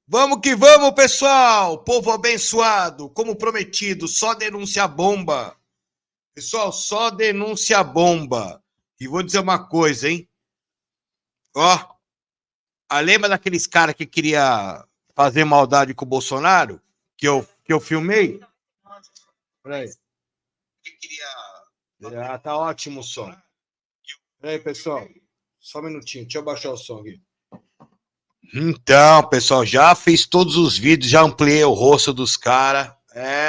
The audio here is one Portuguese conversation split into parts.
Vamos que vamos, pessoal! Povo abençoado, como prometido, só denúncia bomba. Pessoal, só denúncia bomba. E vou dizer uma coisa, hein? Ó, lembra daqueles caras que queria fazer maldade com o Bolsonaro? Que eu filmei? Peraí. Ah, tá ótimo o som. Peraí, pessoal. Só um minutinho, deixa eu baixar o som aqui. Então, pessoal, já fiz todos os vídeos, já ampliei o rosto dos caras.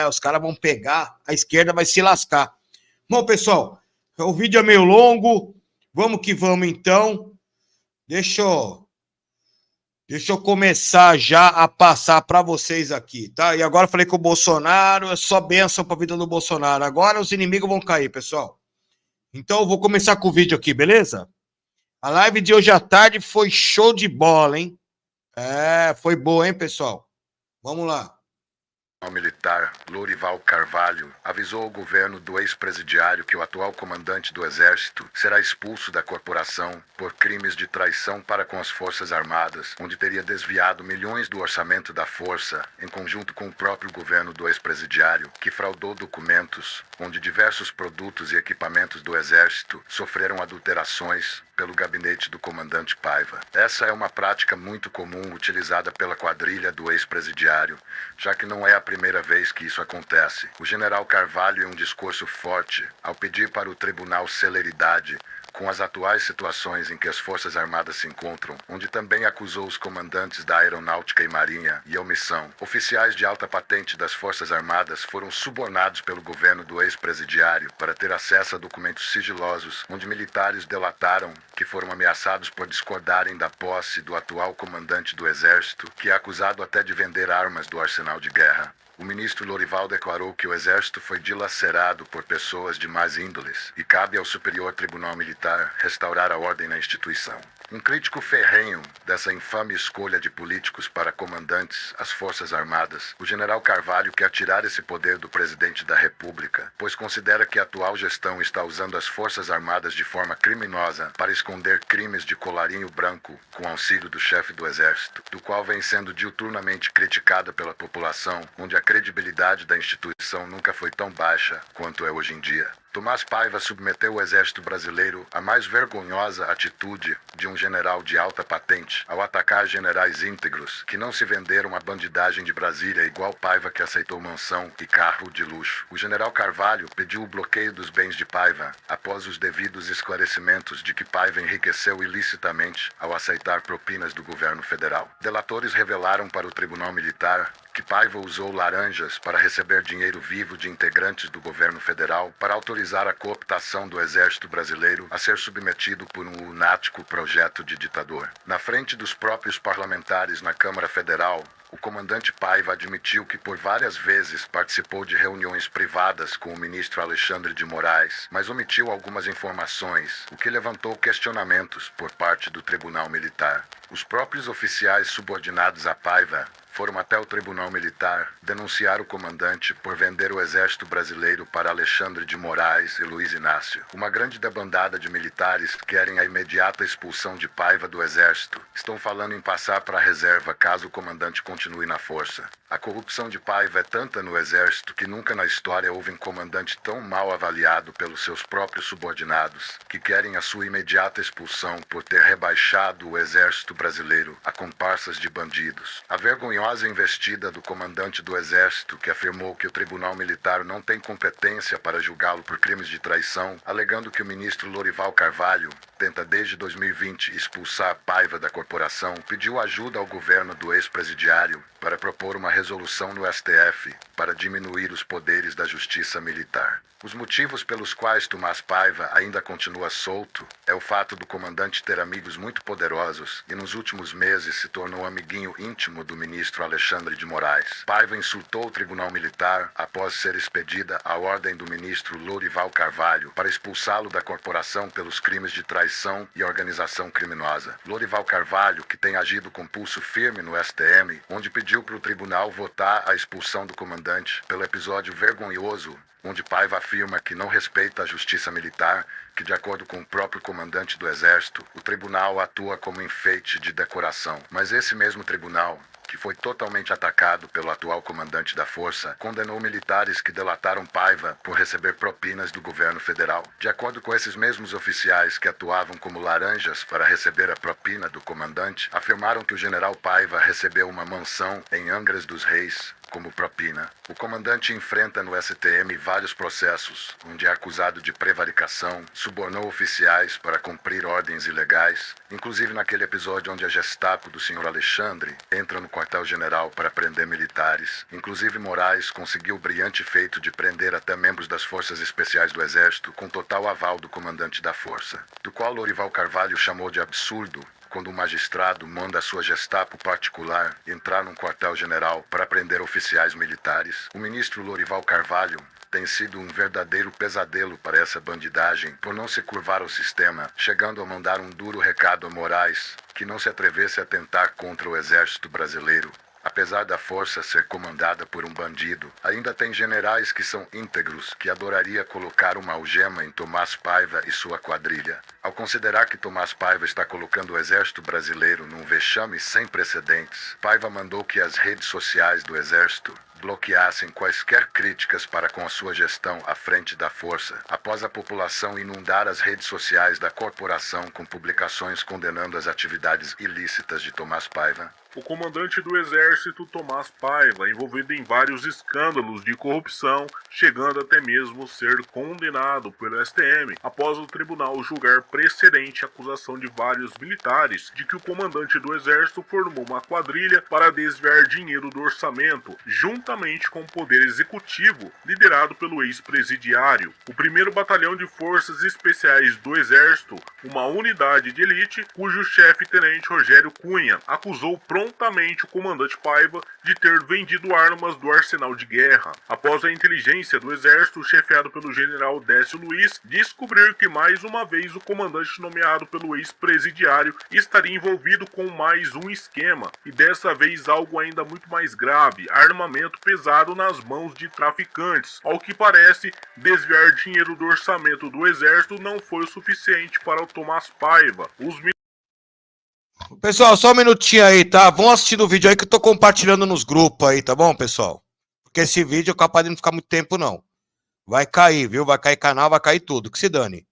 Os caras vão pegar, a esquerda vai se lascar. Bom, pessoal, o vídeo é meio longo. Vamos que vamos, então. Deixa eu, deixa eu começar já a passar para vocês aqui, tá? E agora eu falei com o Bolsonaro, é só bênção para a vida do Bolsonaro. Agora os inimigos vão cair, pessoal. Então eu vou começar com o vídeo aqui, beleza? A live de hoje à tarde foi show de bola, hein? Foi boa, hein, pessoal? Vamos lá. O militar Lourival Carvalho avisou ao governo do ex-presidiário que o atual comandante do Exército será expulso da corporação por crimes de traição para com as Forças Armadas, onde teria desviado milhões do orçamento da força, em conjunto com o próprio governo do ex-presidiário, que fraudou documentos onde diversos produtos e equipamentos do Exército sofreram adulterações pelo gabinete do comandante Paiva. Essa é uma prática muito comum utilizada pela quadrilha do ex-presidiário, já que não é a primeira vez que isso acontece. O general Carvalho, em um discurso forte, ao pedir para o tribunal celeridade com as atuais situações em que as Forças Armadas se encontram, onde também acusou os comandantes da Aeronáutica e Marinha e omissão. Oficiais de alta patente das Forças Armadas foram subornados pelo governo do ex-presidiário para ter acesso a documentos sigilosos, onde militares delataram que foram ameaçados por discordarem da posse do atual comandante do Exército, que é acusado até de vender armas do arsenal de guerra. O ministro Lourival declarou que o Exército foi dilacerado por pessoas de más índoles e cabe ao Superior Tribunal Militar restaurar a ordem na instituição. Um crítico ferrenho dessa infame escolha de políticos para comandantes às Forças Armadas, o general Carvalho quer tirar esse poder do presidente da República, pois considera que a atual gestão está usando as Forças Armadas de forma criminosa para esconder crimes de colarinho branco com auxílio do chefe do Exército, do qual vem sendo diuturnamente criticada pela população, onde a credibilidade da instituição nunca foi tão baixa quanto é hoje em dia. Tomás Paiva submeteu o Exército Brasileiro à mais vergonhosa atitude de um general de alta patente ao atacar generais íntegros que não se venderam à bandidagem de Brasília, igual Paiva, que aceitou mansão e carro de luxo. O general Carvalho pediu o bloqueio dos bens de Paiva após os devidos esclarecimentos de que Paiva enriqueceu ilicitamente ao aceitar propinas do governo federal. Delatores revelaram para o Tribunal Militar que Paiva usou laranjas para receber dinheiro vivo de integrantes do governo federal para autorizar a cooptação do Exército Brasileiro a ser submetido por um lunático projeto de ditador. Na frente dos próprios parlamentares na Câmara Federal, o comandante Paiva admitiu que por várias vezes participou de reuniões privadas com o ministro Alexandre de Moraes, mas omitiu algumas informações, o que levantou questionamentos por parte do Tribunal Militar. Os próprios oficiais subordinados a Paiva foram até o Tribunal Militar denunciar o comandante por vender o Exército Brasileiro para Alexandre de Moraes e Luiz Inácio. Uma grande debandada de militares querem a imediata expulsão de Paiva do Exército. Estão falando em passar para a reserva caso o comandante continue na força. A corrupção de Paiva é tanta no Exército que nunca na história houve um comandante tão mal avaliado pelos seus próprios subordinados, que querem a sua imediata expulsão por ter rebaixado o Exército Brasileiro a comparsas de bandidos. A vergonhosa investida do comandante do Exército, que afirmou que o Tribunal Militar não tem competência para julgá-lo por crimes de traição, alegando que o ministro Lourival Carvalho tenta desde 2020 expulsar Paiva da corporação, pediu ajuda ao governo do ex-presidiário para propor uma resolução no STF para diminuir os poderes da justiça militar. Os motivos pelos quais Tomás Paiva ainda continua solto é o fato do comandante ter amigos muito poderosos e nos últimos meses se tornou amiguinho íntimo do ministro Alexandre de Moraes. Paiva insultou o Tribunal Militar após ser expedida a ordem do ministro Lourival Carvalho para expulsá-lo da corporação pelos crimes de traição e organização criminosa. Lourival Carvalho, que tem agido com pulso firme no STM, onde pediu para o tribunal votar a expulsão do comandante pelo episódio vergonhoso onde Paiva afirma que não respeita a justiça militar, que, de acordo com o próprio comandante do Exército, o tribunal atua como enfeite de decoração. Mas esse mesmo tribunal, que que foi totalmente atacado pelo atual comandante da força, condenou militares que delataram Paiva por receber propinas do governo federal. De acordo com esses mesmos oficiais que atuavam como laranjas para receber a propina do comandante, afirmaram que o general Paiva recebeu uma mansão em Angras dos Reis como propina. O comandante enfrenta no STM vários processos, onde é acusado de prevaricação, subornou oficiais para cumprir ordens ilegais, inclusive naquele episódio onde a Gestapo do Sr. Alexandre entra no quartel-general para prender militares. Inclusive Moraes conseguiu o brilhante feito de prender até membros das Forças Especiais do Exército com total aval do comandante da força, do qual Lorival Carvalho chamou de absurdo quando um magistrado manda a sua Gestapo particular entrar num quartel-general para prender oficiais militares. O ministro Lorival Carvalho tem sido um verdadeiro pesadelo para essa bandidagem por não se curvar ao sistema, chegando a mandar um duro recado a Moraes, que não se atrevesse a atentar contra o exército brasileiro. Apesar da força ser comandada por um bandido, ainda tem generais que são íntegros, que adoraria colocar uma algema em Tomás Paiva e sua quadrilha. Ao considerar que Tomás Paiva está colocando o exército brasileiro num vexame sem precedentes, Paiva mandou que as redes sociais do exército bloqueassem quaisquer críticas para com a sua gestão à frente da força, após a população inundar as redes sociais da corporação com publicações condenando as atividades ilícitas de Tomás Paiva. O comandante do Exército, Tomás Paiva, envolvido em vários escândalos de corrupção, chegando até mesmo ser condenado pelo STM, após o tribunal julgar precedente a acusação de vários militares de que o comandante do Exército formou uma quadrilha para desviar dinheiro do orçamento, juntamente com o Poder Executivo, liderado pelo ex-presidiário. O 1º Batalhão de Forças Especiais do Exército, uma unidade de elite, cujo chefe, Tenente Rogério Cunha, acusou prontamente o comandante Paiva de ter vendido armas do arsenal de guerra, após a inteligência do Exército, chefiado pelo general Décio Luiz, descobrir que mais uma vez o comandante nomeado pelo ex-presidiário estaria envolvido com mais um esquema, e dessa vez algo ainda muito mais grave: armamento pesado nas mãos de traficantes. Ao que parece, desviar dinheiro do orçamento do Exército não foi o suficiente para o Tomás Paiva. Pessoal, só um minutinho aí, tá? Vão assistindo o vídeo aí que eu tô compartilhando nos grupos aí, tá bom, pessoal? Porque esse vídeo é capaz de não ficar muito tempo, não. Vai cair, viu? Vai cair canal, vai cair tudo, que se dane.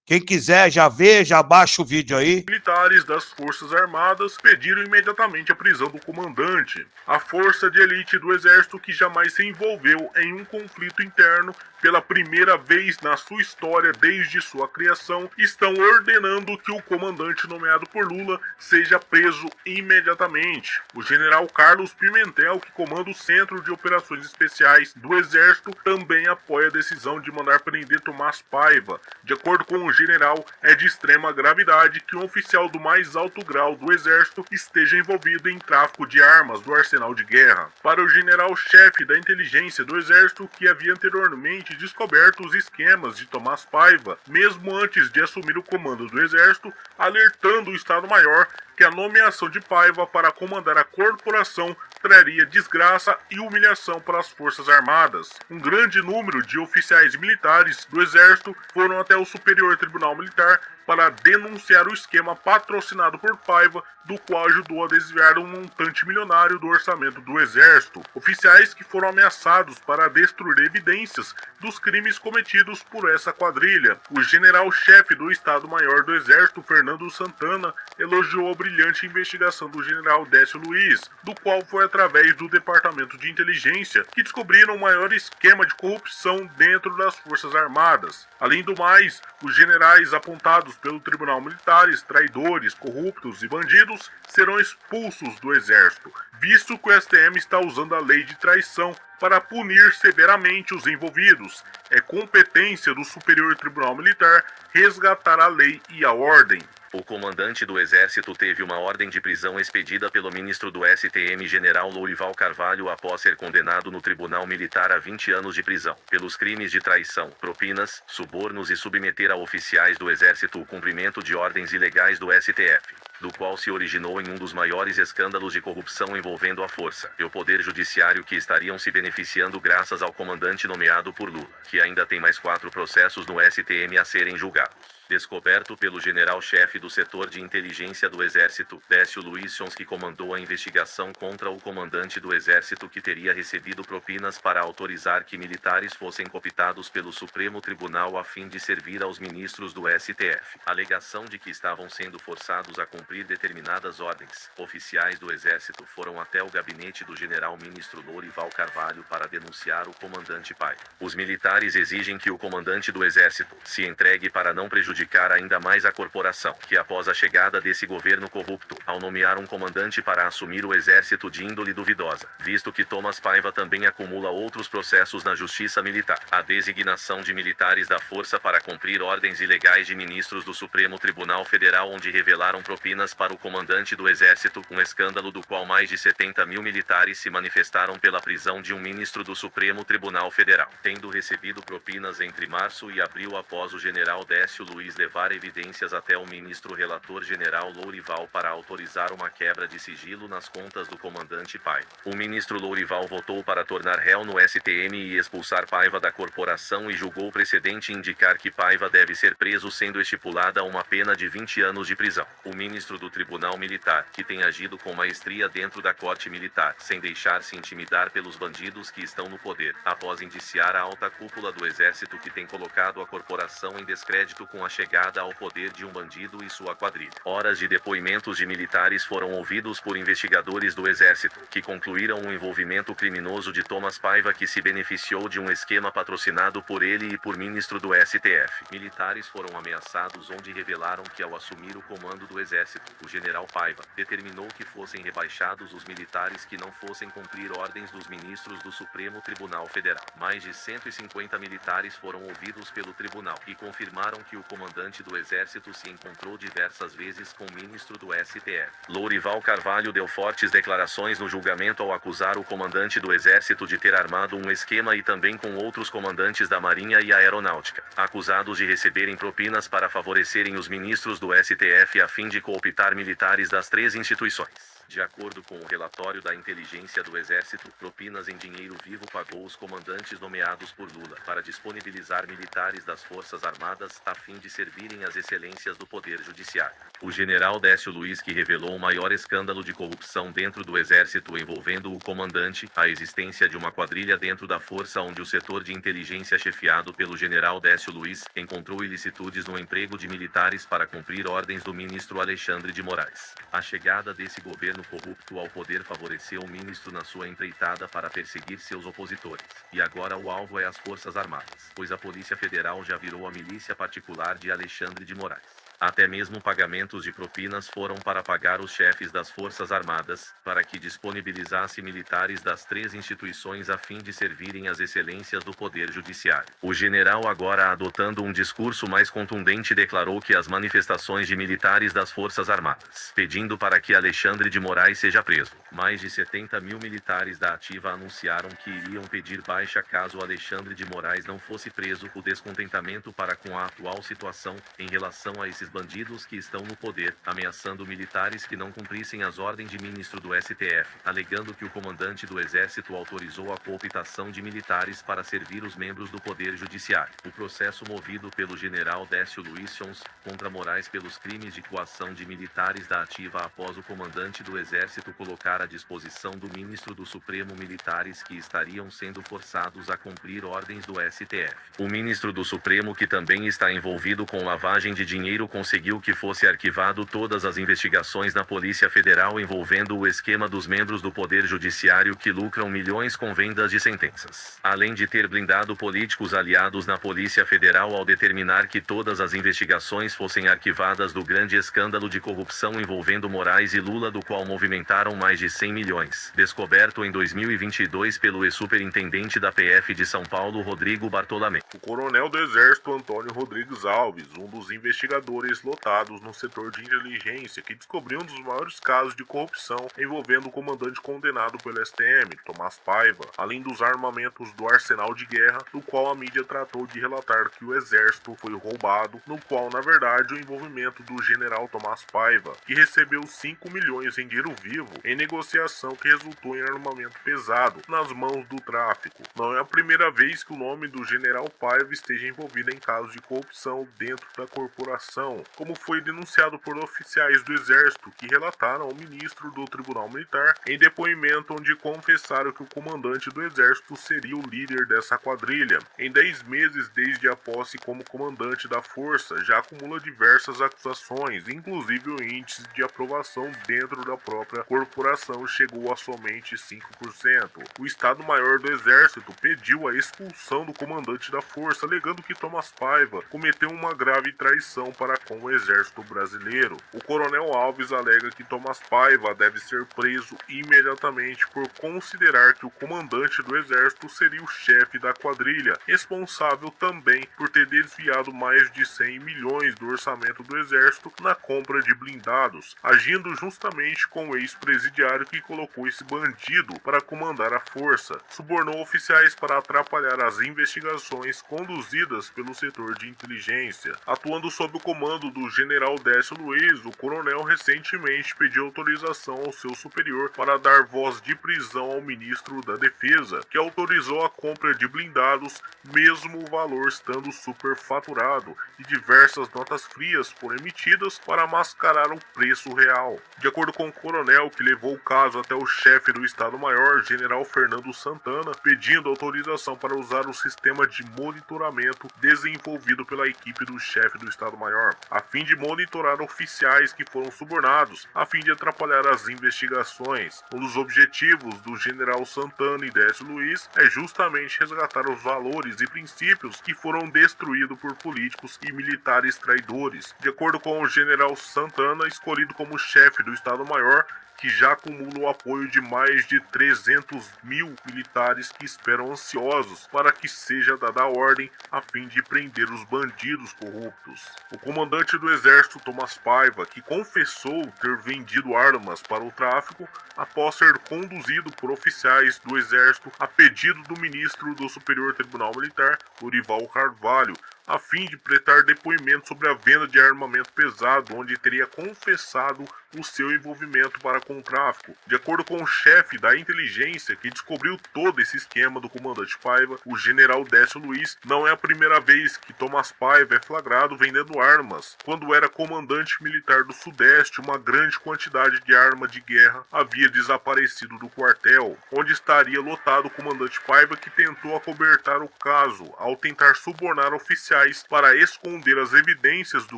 Quem quiser, já vê, já baixa o vídeo aí. Militares das Forças Armadas pediram imediatamente a prisão do comandante. A força de elite do Exército, que jamais se envolveu em um conflito interno pela primeira vez na sua história desde sua criação, estão ordenando que o comandante nomeado por Lula seja preso imediatamente. O general Carlos Pimentel, que comanda o Centro de Operações Especiais do Exército, também apoia a decisão de mandar prender Tomás Paiva. De acordo com o general, é de extrema gravidade que um oficial do mais alto grau do Exército esteja envolvido em tráfico de armas do arsenal de guerra. Para o general-chefe da inteligência do Exército, que havia anteriormente descoberto os esquemas de Tomás Paiva, mesmo antes de assumir o comando do Exército, alertando o Estado-Maior que a nomeação de Paiva para comandar a corporação traria desgraça e humilhação para as Forças Armadas. Um grande número de oficiais militares do Exército foram até o Superior Tribunal Militar para denunciar o esquema patrocinado por Paiva, do qual ajudou a desviar um montante milionário do orçamento do Exército. Oficiais que foram ameaçados para destruir evidências dos crimes cometidos por essa quadrilha. O general-chefe do Estado-Maior do Exército, Fernando Santana, elogiou a brilhante investigação do general Décio Luiz, do qual foi através do Departamento de Inteligência que descobriram o maior esquema de corrupção dentro das Forças Armadas. Além do mais, os generais apontados pelo Tribunal Militares, traidores, corruptos e bandidos, serão expulsos do Exército, visto que o STM está usando a lei de traição para punir severamente os envolvidos. É competência do Superior Tribunal Militar resgatar a lei e a ordem. O comandante do Exército teve uma ordem de prisão expedida pelo ministro do STM, general Lorival Carvalho, após ser condenado no Tribunal Militar a 20 anos de prisão, pelos crimes de traição, propinas, subornos e submeter a oficiais do Exército o cumprimento de ordens ilegais do STF. do qual se originou em um dos maiores escândalos de corrupção envolvendo a força e o poder judiciário que estariam se beneficiando graças ao comandante nomeado por Lula, que ainda tem mais 4 processos no STM a serem julgados. Descoberto pelo general-chefe do setor de inteligência do Exército, Décio Luiz Sons, que comandou a investigação contra o comandante do Exército que teria recebido propinas para autorizar que militares fossem cooptados pelo Supremo Tribunal a fim de servir aos ministros do STF. Alegação de que estavam sendo forçados a cumprir determinadas ordens. Oficiais do Exército foram até o gabinete do general-ministro Lourival Carvalho para denunciar o comandante Paiva. Os militares exigem que o comandante do Exército se entregue para não prejudicar ainda mais a corporação, que após a chegada desse governo corrupto, ao nomear um comandante para assumir o Exército de índole duvidosa, visto que Thomas Paiva também acumula outros processos na Justiça Militar. A designação de militares da Força para cumprir ordens ilegais de ministros do Supremo Tribunal Federal, onde revelaram propinas para o comandante do Exército, um escândalo do qual mais de 70 mil militares se manifestaram pela prisão de um ministro do Supremo Tribunal Federal, tendo recebido propinas entre março e abril após o general Décio Luiz levar evidências até o ministro relator general Lourival para autorizar uma quebra de sigilo nas contas do comandante Paiva. O ministro Lourival votou para tornar réu no STM e expulsar Paiva da corporação e julgou precedente indicar que Paiva deve ser preso, sendo estipulada uma pena de 20 anos de prisão. O ministro do Tribunal Militar, que tem agido com maestria dentro da corte militar, sem deixar-se intimidar pelos bandidos que estão no poder, após indiciar a alta cúpula do Exército que tem colocado a corporação em descrédito com a chegada ao poder de um bandido e sua quadrilha. Horas de depoimentos de militares foram ouvidos por investigadores do Exército, que concluíram o envolvimento criminoso de Thomas Paiva, que se beneficiou de um esquema patrocinado por ele e por ministro do STF. Militares foram ameaçados, onde revelaram que ao assumir o comando do Exército, o general Paiva determinou que fossem rebaixados os militares que não fossem cumprir ordens dos ministros do Supremo Tribunal Federal. Mais de 150 militares foram ouvidos pelo tribunal e confirmaram que o comandante do Exército se encontrou diversas vezes com o ministro do STF. Lourival Carvalho deu fortes declarações no julgamento ao acusar o comandante do Exército de ter armado um esquema, e também com outros comandantes da Marinha e Aeronáutica, acusados de receberem propinas para favorecerem os ministros do STF a fim de cooptar militares das 3 instituições. De acordo com o relatório da inteligência do Exército, propinas em dinheiro vivo pagou os comandantes nomeados por Lula para disponibilizar militares das Forças Armadas a fim de servirem às excelências do Poder Judiciário. O general Décio Luiz, que revelou o maior escândalo de corrupção dentro do Exército envolvendo o comandante, a existência de uma quadrilha dentro da força, onde o setor de inteligência chefiado pelo general Décio Luiz encontrou ilicitudes no emprego de militares para cumprir ordens do ministro Alexandre de Moraes. A chegada desse governo corrupto ao poder favoreceu o ministro na sua empreitada para perseguir seus opositores. E agora o alvo é as Forças Armadas, pois a Polícia Federal já virou a milícia particular de Alexandre de Moraes. Até mesmo pagamentos de propinas foram para pagar os chefes das Forças Armadas, para que disponibilizasse militares das 3 instituições a fim de servirem às excelências do Poder Judiciário. O general, agora adotando um discurso mais contundente, declarou que as manifestações de militares das Forças Armadas, pedindo para que Alexandre de Moraes seja preso. Mais de 70 mil militares da ativa anunciaram que iriam pedir baixa caso Alexandre de Moraes não fosse preso. O descontentamento para com a atual situação em relação a esses bandidos que estão no poder, ameaçando militares que não cumprissem as ordens de ministro do STF, alegando que o comandante do Exército autorizou a cooptação de militares para servir os membros do Poder Judiciário. O processo movido pelo general Décio Luiz Sons contra Moraes pelos crimes de coação de militares da ativa após o comandante do Exército colocar à disposição do ministro do Supremo militares que estariam sendo forçados a cumprir ordens do STF. O ministro do Supremo, que também está envolvido com lavagem de dinheiro, conseguiu que fosse arquivado todas as investigações na Polícia Federal envolvendo o esquema dos membros do Poder Judiciário que lucram milhões com vendas de sentenças. Além de ter blindado políticos aliados na Polícia Federal ao determinar que todas as investigações fossem arquivadas do grande escândalo de corrupção envolvendo Moraes e Lula, do qual movimentaram mais de 100 milhões, descoberto em 2022 pelo ex-superintendente da PF de São Paulo, Rodrigo Bartolomé. O coronel do Exército Antônio Rodrigues Alves, um dos investigadores servidores lotados no setor de inteligência que descobriu um dos maiores casos de corrupção envolvendo o comandante condenado pelo STM, Tomás Paiva, além dos armamentos do arsenal de guerra, do qual a mídia tratou de relatar que o exército foi roubado, no qual, na verdade, o envolvimento do general Tomás Paiva, que recebeu 5 milhões em dinheiro vivo em negociação que resultou em armamento pesado nas mãos do tráfico. Não é a primeira vez que o nome do general Paiva esteja envolvido em casos de corrupção dentro da corporação, como foi denunciado por oficiais do Exército que relataram ao ministro do Tribunal Militar em depoimento onde confessaram que o comandante do Exército seria o líder dessa quadrilha. Em 10 meses desde a posse como comandante da força, já acumula diversas acusações, inclusive o índice de aprovação dentro da própria corporação chegou a somente 5%. O Estado-Maior do Exército pediu a expulsão do comandante da força, alegando que Tomás Paiva cometeu uma grave traição para com o Exército brasileiro. O coronel Alves alega que Tomás Paiva deve ser preso imediatamente por considerar que o comandante do Exército seria o chefe da quadrilha, responsável também por ter desviado mais de 100 milhões do orçamento do Exército na compra de blindados, agindo justamente com o ex-presidiário que colocou esse bandido para comandar a força, subornou oficiais para atrapalhar as investigações conduzidas pelo setor de inteligência. Atuando sob o comando do general Décio Luiz, o coronel recentemente pediu autorização ao seu superior para dar voz de prisão ao ministro da Defesa, que autorizou a compra de blindados, mesmo o valor estando superfaturado, e diversas notas frias foram emitidas para mascarar o preço real. De acordo com o coronel que levou o caso até o chefe do Estado-Maior, general Fernando Santana, pedindo autorização para usar o sistema de monitoramento desenvolvido pela equipe do chefe do Estado-Maior, a fim de monitorar oficiais que foram subornados, a fim de atrapalhar as investigações. Um dos objetivos do general Santana e Décio Luiz é justamente resgatar os valores e princípios que foram destruídos por políticos e militares traidores. De acordo com o general Santana, escolhido como chefe do Estado-Maior, que já acumula o apoio de mais de 300 mil militares que esperam ansiosos para que seja dada a ordem a fim de prender os bandidos corruptos. O comandante do Exército, Tomás Paiva, que confessou ter vendido armas para o tráfico após ser conduzido por oficiais do Exército a pedido do ministro do Superior Tribunal Militar, Lourival Carvalho, a fim de prestar depoimento sobre a venda de armamento pesado, onde teria confessado o seu envolvimento para com o tráfico. De acordo com o chefe da inteligência que descobriu todo esse esquema do comandante Paiva, o general Décio Luiz, não é a primeira vez que Tomás Paiva é flagrado vendendo armas. Quando era comandante militar do Sudeste, uma grande quantidade de arma de guerra havia desaparecido do quartel, onde estaria lotado o comandante Paiva, que tentou acobertar o caso ao tentar subornar oficiais para esconder as evidências do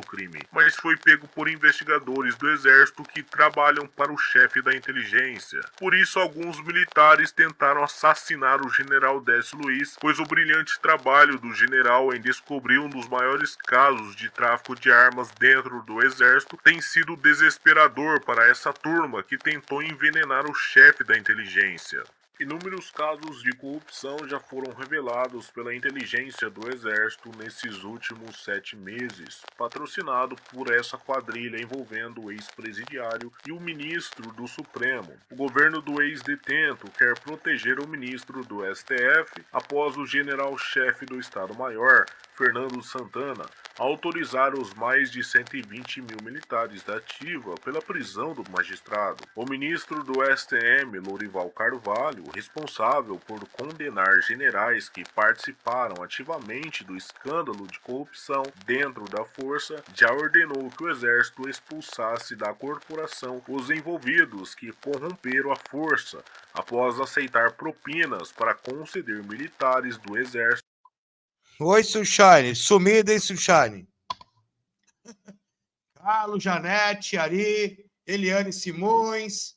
crime, mas foi pego por investigadores do Exército que trabalham para o chefe da inteligência. Por isso, alguns militares tentaram assassinar o general Décio Luiz, pois o brilhante trabalho do general em descobrir um dos maiores casos de tráfico de armas dentro do Exército tem sido desesperador para essa turma que tentou envenenar o chefe da inteligência. Inúmeros casos de corrupção já foram revelados pela inteligência do Exército nesses últimos 7 meses, patrocinado por essa quadrilha envolvendo o ex-presidiário e o ministro do Supremo. O governo do ex-detento quer proteger o ministro do STF após o general-chefe do Estado-Maior, Fernando Santana, autorizar os mais de 120 mil militares da ativa pela prisão do magistrado. O ministro do STM, Lourival Carvalho, responsável por condenar generais que participaram ativamente do escândalo de corrupção dentro da força, já ordenou que o Exército expulsasse da corporação os envolvidos que corromperam a força, após aceitar propinas para conceder militares do Exército. Oi, Sunshine. Sumida, hein, Sunshine? Carlos, Janete, Ari, Eliane Simões.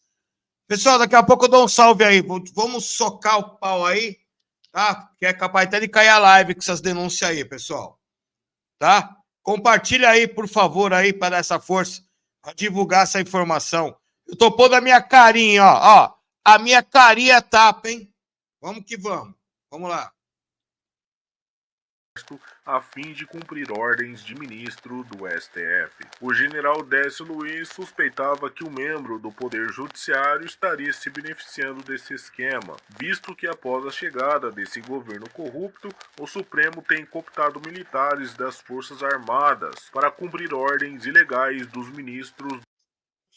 Pessoal, daqui a pouco eu dou um salve aí. Vamos socar o pau aí, tá? Que é capaz até de cair a live com essas denúncias aí, pessoal. Tá? Compartilha aí, por favor, aí, para dar essa força, para divulgar essa informação. Eu tô pondo a minha carinha, ó. A minha carinha tapa, hein? Vamos que vamos. Vamos lá. a fim de cumprir ordens de ministro do STF. O general Décio Luiz suspeitava que o membro do Poder Judiciário estaria se beneficiando desse esquema, visto que após a chegada desse governo corrupto, o Supremo tem cooptado militares das Forças Armadas para cumprir ordens ilegais dos ministros.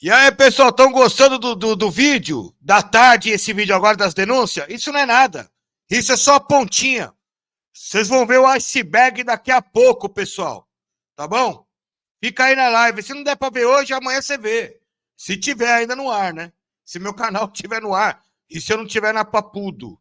E aí, pessoal, estão gostando do vídeo? Da tarde, esse vídeo agora das denúncias? Isso não é nada. Isso é só a pontinha. Vocês vão ver o iceberg daqui a pouco, pessoal. Tá bom? Fica aí na live. Se não der pra ver hoje, amanhã você vê. Se tiver ainda no ar, né? Se meu canal tiver no ar. E se eu não tiver na Papudo.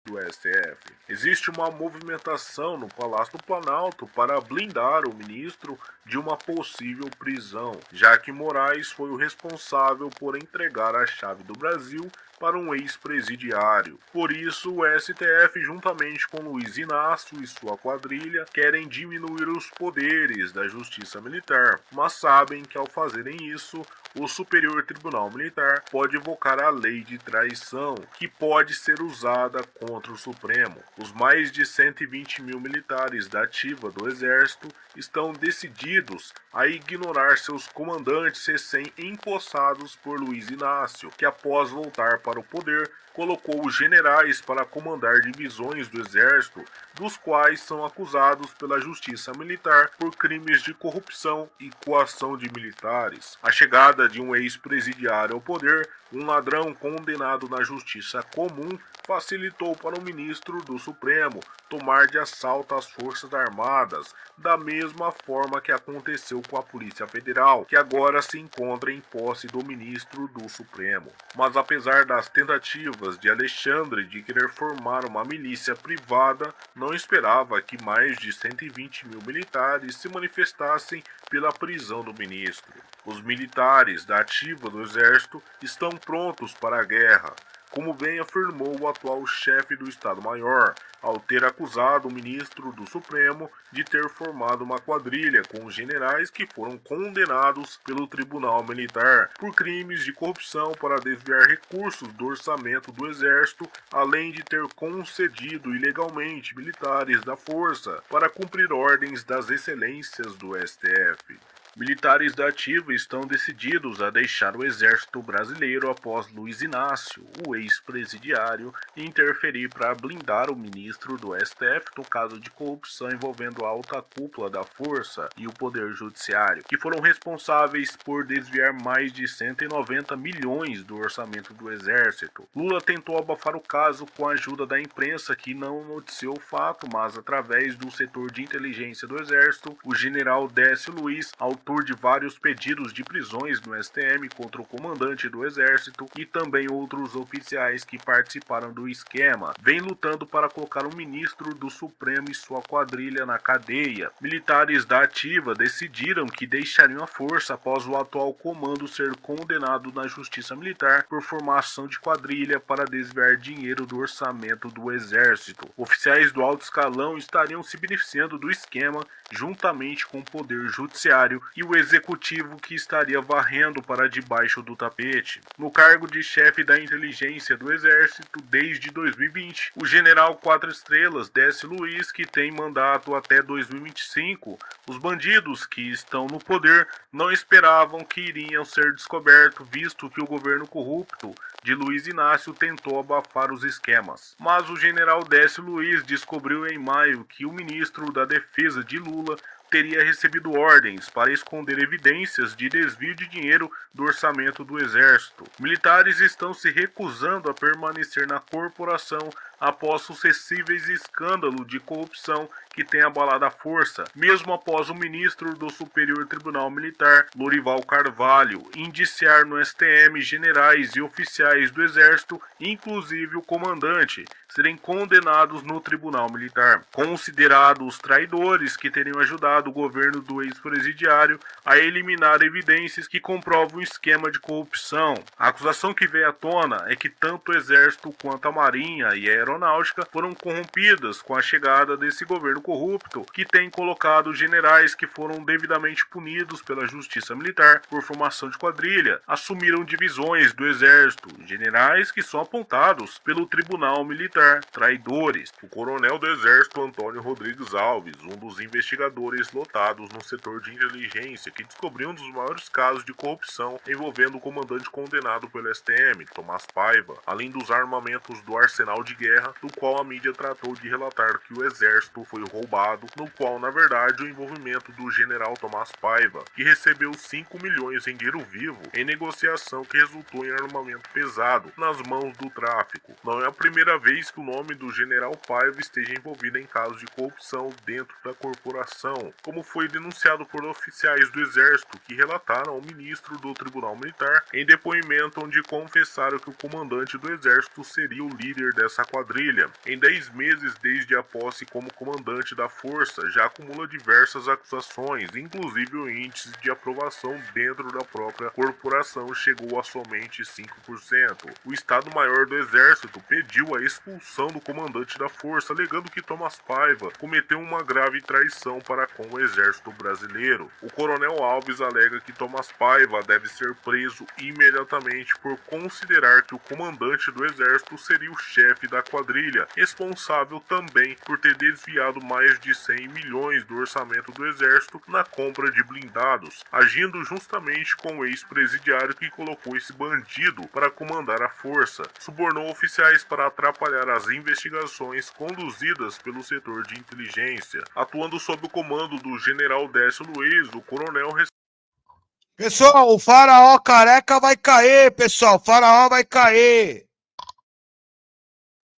Do STF. Existe uma movimentação no Palácio do Planalto para blindar o ministro de uma possível prisão, já que Moraes foi o responsável por entregar a chave do Brasil para um ex-presidiário. Por isso, o STF, juntamente com Luiz Inácio e sua quadrilha, querem diminuir os poderes da Justiça Militar, mas sabem que ao fazerem isso, o Superior Tribunal Militar pode invocar a lei de traição, que pode ser usada contra o Supremo. Os mais de 120 mil militares da ativa do Exército estão decididos a ignorar seus comandantes recém-empossados por Luiz Inácio, que após voltar para o poder, colocou os generais para comandar divisões do Exército, dos quais são acusados pela Justiça Militar por crimes de corrupção e coação de militares. A chegada de um ex-presidiário ao poder, um ladrão condenado na Justiça Comum, facilitou para o ministro do Supremo tomar de assalto as Forças Armadas, da mesma forma que aconteceu com a Polícia Federal, que agora se encontra em posse do ministro do Supremo. Mas apesar das tentativas de Alexandre de querer formar uma milícia privada, não esperava que mais de 120 mil militares se manifestassem pela prisão do ministro. Os militares da ativa do Exército estão prontos para a guerra, como bem afirmou o atual chefe do Estado-Maior, ao ter acusado o ministro do Supremo de ter formado uma quadrilha com os generais que foram condenados pelo Tribunal Militar por crimes de corrupção para desviar recursos do orçamento do Exército, além de ter concedido ilegalmente militares da Força para cumprir ordens das excelências do STF. Militares da ativa estão decididos a deixar o exército brasileiro após Luiz Inácio, o ex-presidiário, interferir para blindar o ministro do STF no caso de corrupção envolvendo a alta cúpula da força e o poder judiciário, que foram responsáveis por desviar mais de 190 milhões do orçamento do exército. Lula tentou abafar o caso com a ajuda da imprensa, que não noticiou o fato, mas através do setor de inteligência do exército, o general Décio Luiz, autor de vários pedidos de prisões no STM contra o comandante do Exército e também outros oficiais que participaram do esquema, vem lutando para colocar o ministro do Supremo e sua quadrilha na cadeia. Militares da ativa decidiram que deixariam a força após o atual comando ser condenado na Justiça Militar por formação de quadrilha para desviar dinheiro do orçamento do Exército. Oficiais do alto escalão estariam se beneficiando do esquema juntamente com o Poder Judiciário e o Executivo, que estaria varrendo para debaixo do tapete. No cargo de chefe da inteligência do Exército desde 2020, o general 4 estrelas Décio Luiz, que tem mandato até 2025, os bandidos que estão no poder não esperavam que iriam ser descobertos, visto que o governo corrupto de Luiz Inácio tentou abafar os esquemas. Mas o general Décio Luiz descobriu em maio que o ministro da Defesa de Lula teria recebido ordens para esconder evidências de desvio de dinheiro do orçamento do Exército. Militares estão se recusando a permanecer na corporação após sucessivos escândalos de corrupção que tem abalado a força, mesmo após o ministro do Superior Tribunal Militar, Lorival Carvalho, indiciar no STM generais e oficiais do Exército, inclusive o comandante, serem condenados no Tribunal Militar, considerados traidores que teriam ajudado o governo do ex-presidiário a eliminar evidências que comprovam o esquema de corrupção. A acusação que veio à tona é que tanto o Exército quanto a Marinha e a aeronáutica foram corrompidas com a chegada desse governo corrupto, que tem colocado generais que foram devidamente punidos pela justiça militar por formação de quadrilha, assumiram divisões do exército, generais que são apontados pelo Tribunal Militar traidores. O coronel do exército Antônio Rodrigues Alves, um dos investigadores lotados no setor de inteligência, que descobriu um dos maiores casos de corrupção envolvendo o comandante condenado pelo STM, Tomás Paiva, além dos armamentos do arsenal de guerra, do qual a mídia tratou de relatar que o exército foi roubado, no qual, na verdade, o envolvimento do general Tomás Paiva, que recebeu 5 milhões em dinheiro vivo em negociação que resultou em armamento pesado nas mãos do tráfico. Não é a primeira vez que o nome do general Paiva esteja envolvido em casos de corrupção dentro da corporação, como foi denunciado por oficiais do exército que relataram ao ministro do Tribunal Militar em depoimento onde confessaram que o comandante do exército seria o líder dessa quadrilha. Em 10 meses desde a posse como comandante da força, já acumula diversas acusações, inclusive o índice de aprovação dentro da própria corporação chegou a somente 5%. O Estado-Maior do Exército pediu a expulsão do comandante da força, alegando que Tomás Paiva cometeu uma grave traição para com o exército brasileiro. O coronel Alves alega que Tomás Paiva deve ser preso imediatamente por considerar que o comandante do exército seria o chefe da quadrilha, responsável também por ter desviado mais de 100 milhões do orçamento do exército na compra de blindados, agindo justamente com o ex-presidiário que colocou esse bandido para comandar a força, subornou oficiais para atrapalhar as investigações conduzidas pelo setor de inteligência. Atuando sob o comando do general Décio Luiz, o coronel Pessoal, o faraó careca vai cair, pessoal. O faraó vai cair.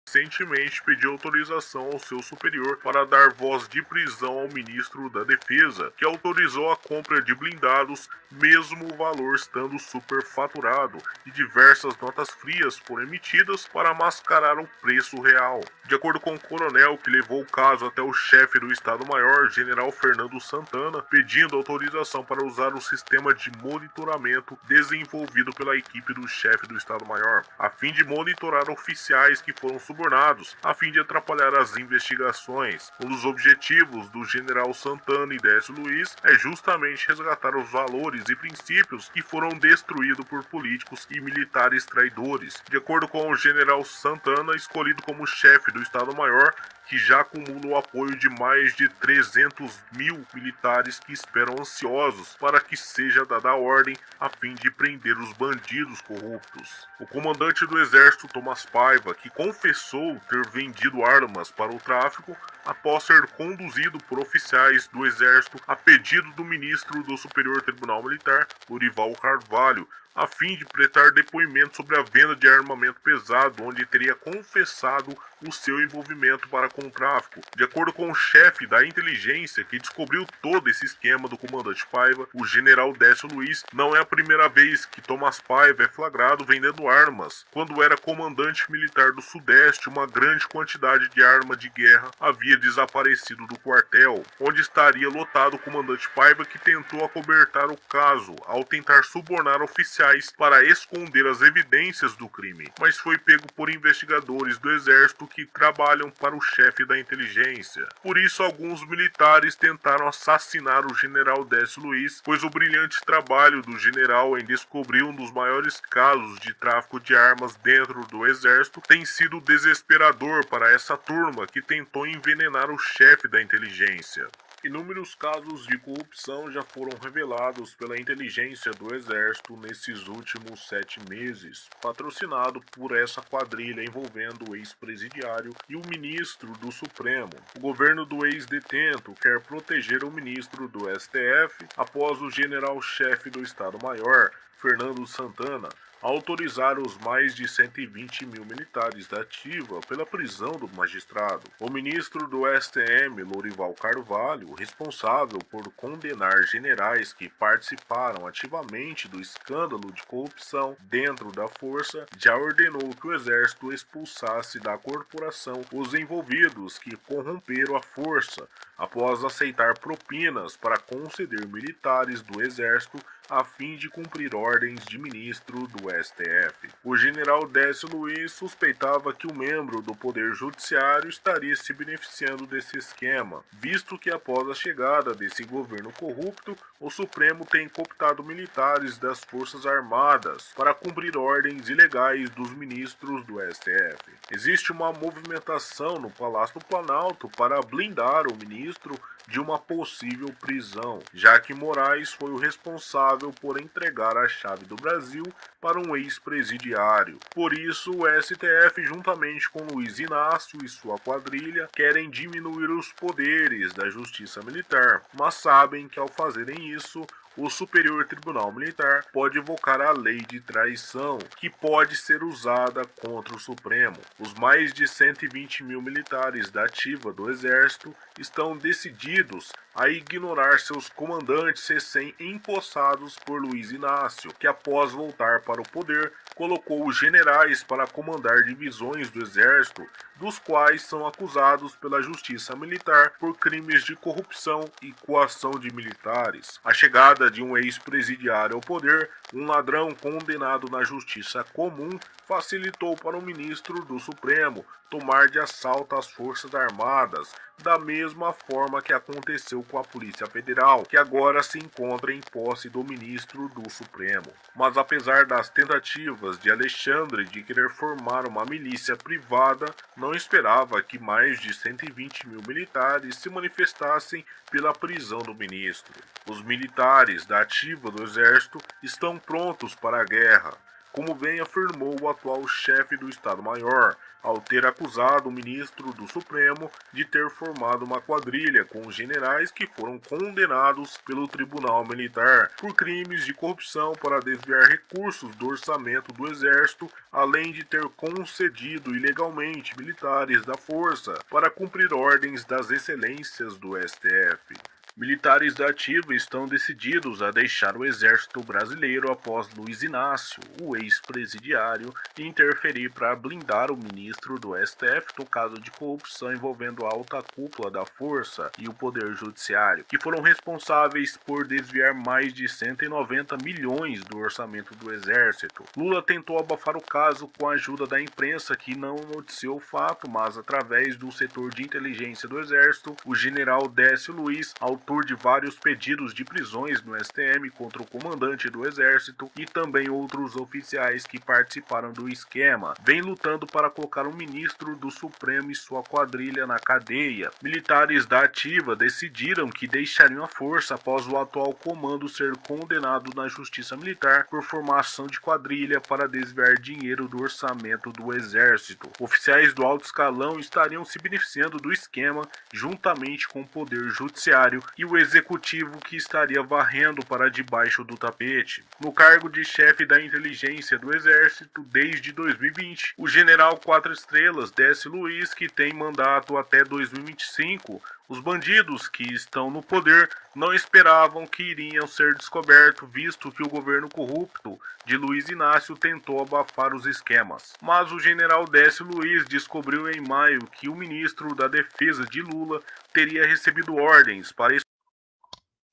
recentemente pediu autorização ao seu superior para dar voz de prisão ao ministro da Defesa, que autorizou a compra de blindados, mesmo o valor estando superfaturado, e diversas notas frias foram emitidas para mascarar o preço real. De acordo com o coronel que levou o caso até o chefe do Estado-Maior, general Fernando Santana, pedindo autorização para usar o sistema de monitoramento desenvolvido pela equipe do chefe do Estado-Maior, a fim de monitorar oficiais que foram subornados, a fim de atrapalhar as investigações. Um dos objetivos do general Santana e Décio Luiz é justamente resgatar os valores e princípios que foram destruídos por políticos e militares traidores. De acordo com o general Santana, escolhido como chefe do Estado-Maior, que já acumula o apoio de mais de 300 mil militares que esperam ansiosos para que seja dada a ordem a fim de prender os bandidos corruptos. O comandante do exército Tomás Paiva, que confessou ter vendido armas para o tráfico, após ser conduzido por oficiais do exército a pedido do ministro do Superior Tribunal Militar, Lourival Carvalho, a fim de prestar depoimento sobre a venda de armamento pesado, onde teria confessado o seu envolvimento para com o tráfico. De acordo com o chefe da inteligência que descobriu todo esse esquema do comandante Paiva, o general Décio Luiz, não é a primeira vez que Tomás Paiva é flagrado vendendo armas. Quando era comandante militar do Sudeste, uma grande quantidade de arma de guerra havia desaparecido do quartel, onde estaria lotado o comandante Paiva, que tentou acobertar o caso ao tentar subornar oficiais para esconder as evidências do crime, mas foi pego por investigadores do exército que trabalham para o chefe da inteligência. Por isso, alguns militares tentaram assassinar o general Décio Luiz, pois o brilhante trabalho do general em descobrir um dos maiores casos de tráfico de armas dentro do exército tem sido desesperador para essa turma que tentou envenenar o chefe da inteligência. Inúmeros casos de corrupção já foram revelados pela inteligência do Exército nesses últimos 7 meses, patrocinado por essa quadrilha envolvendo o ex-presidiário e o ministro do Supremo. O governo do ex-detento quer proteger o ministro do STF após o general-chefe do Estado-Maior, Fernando Santana, autorizar os mais de 120 mil militares da ativa pela prisão do magistrado. O ministro do STM, Lourival Carvalho, responsável por condenar generais que participaram ativamente do escândalo de corrupção dentro da força, já ordenou que o exército expulsasse da corporação os envolvidos que corromperam a força, após aceitar propinas para conceder militares do exército a fim de cumprir ordens de ministro do STF. O general Décio Luiz suspeitava que o membro do Poder Judiciário estaria se beneficiando desse esquema, visto que após a chegada desse governo corrupto, o Supremo tem cooptado militares das Forças Armadas para cumprir ordens ilegais dos ministros do STF. Existe uma movimentação no Palácio do Planalto para blindar o ministro de uma possível prisão, já que Moraes foi o responsável por entregar a chave do Brasil para um ex-presidiário. Por isso, o STF, juntamente com Luiz Inácio e sua quadrilha, querem diminuir os poderes da Justiça Militar, mas sabem que ao fazerem isso, o Superior Tribunal Militar pode invocar a lei de traição, que pode ser usada contra o Supremo. Os mais de 120 mil militares da ativa do Exército estão decididos a ignorar seus comandantes recém-empossados por Luiz Inácio, que após voltar para o poder, colocou os generais para comandar divisões do Exército, dos quais são acusados pela Justiça Militar por crimes de corrupção e coação de militares. A chegada de um ex-presidiário ao poder, um ladrão condenado na Justiça Comum, facilitou para o ministro do Supremo tomar de assalto as Forças Armadas, da mesma forma que aconteceu com a Polícia Federal, que agora se encontra em posse do ministro do Supremo. Mas apesar das tentativas de Alexandre de querer formar uma milícia privada, não esperava que mais de 120 mil militares se manifestassem pela prisão do ministro. Os militares da ativa do Exército estão prontos para a guerra, como bem afirmou o atual chefe do Estado-Maior, ao ter acusado o ministro do Supremo de ter formado uma quadrilha com os generais que foram condenados pelo Tribunal Militar por crimes de corrupção para desviar recursos do orçamento do Exército, além de ter concedido ilegalmente militares da Força para cumprir ordens das excelências do STF. Militares da ativa estão decididos a deixar o exército brasileiro após Luiz Inácio, o ex-presidiário, interferir para blindar o ministro do STF no caso de corrupção envolvendo a alta cúpula da força e o poder judiciário, que foram responsáveis por desviar mais de 190 milhões do orçamento do exército. Lula tentou abafar o caso com a ajuda da imprensa, que não noticiou o fato, mas através do setor de inteligência do exército, o general Décio Luiz, autor de vários pedidos de prisões no STM contra o comandante do Exército e também outros oficiais que participaram do esquema, vem lutando para colocar um ministro do Supremo e sua quadrilha na cadeia. Militares da ativa decidiram que deixariam a força após o atual comando ser condenado na Justiça Militar por formação de quadrilha para desviar dinheiro do orçamento do Exército. Oficiais do alto escalão estariam se beneficiando do esquema juntamente com o Poder Judiciário e o executivo, que estaria varrendo para debaixo do tapete. No cargo de chefe da inteligência do Exército desde 2020, o general 4 estrelas Décio Luiz, que tem mandato até 2025, os bandidos que estão no poder não esperavam que iriam ser descobertos, visto que o governo corrupto de Luiz Inácio tentou abafar os esquemas. Mas o general Décio Luiz descobriu em maio que o ministro da Defesa de Lula teria recebido ordens para...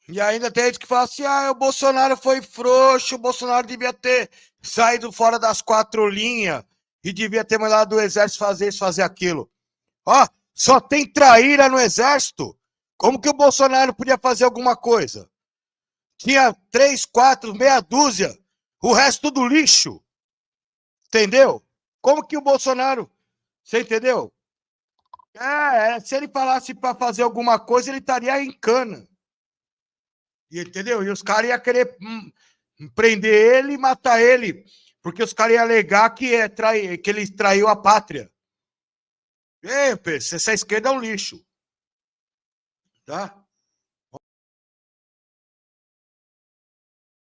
E ainda tem gente que fala assim, o Bolsonaro foi frouxo, o Bolsonaro devia ter saído fora das 4 linhas e devia ter mandado o exército fazer isso, fazer aquilo. Só tem traíra no exército. Como que o Bolsonaro podia fazer alguma coisa? Tinha 3, 4, meia dúzia, o resto tudo lixo. Entendeu? Como que o Bolsonaro... Você entendeu? Se ele falasse para fazer alguma coisa, ele estaria em cana. Entendeu? E os caras iam querer prender ele e matar ele, porque os caras iam alegar que ele traiu a pátria. Essa esquerda é um lixo. Tá?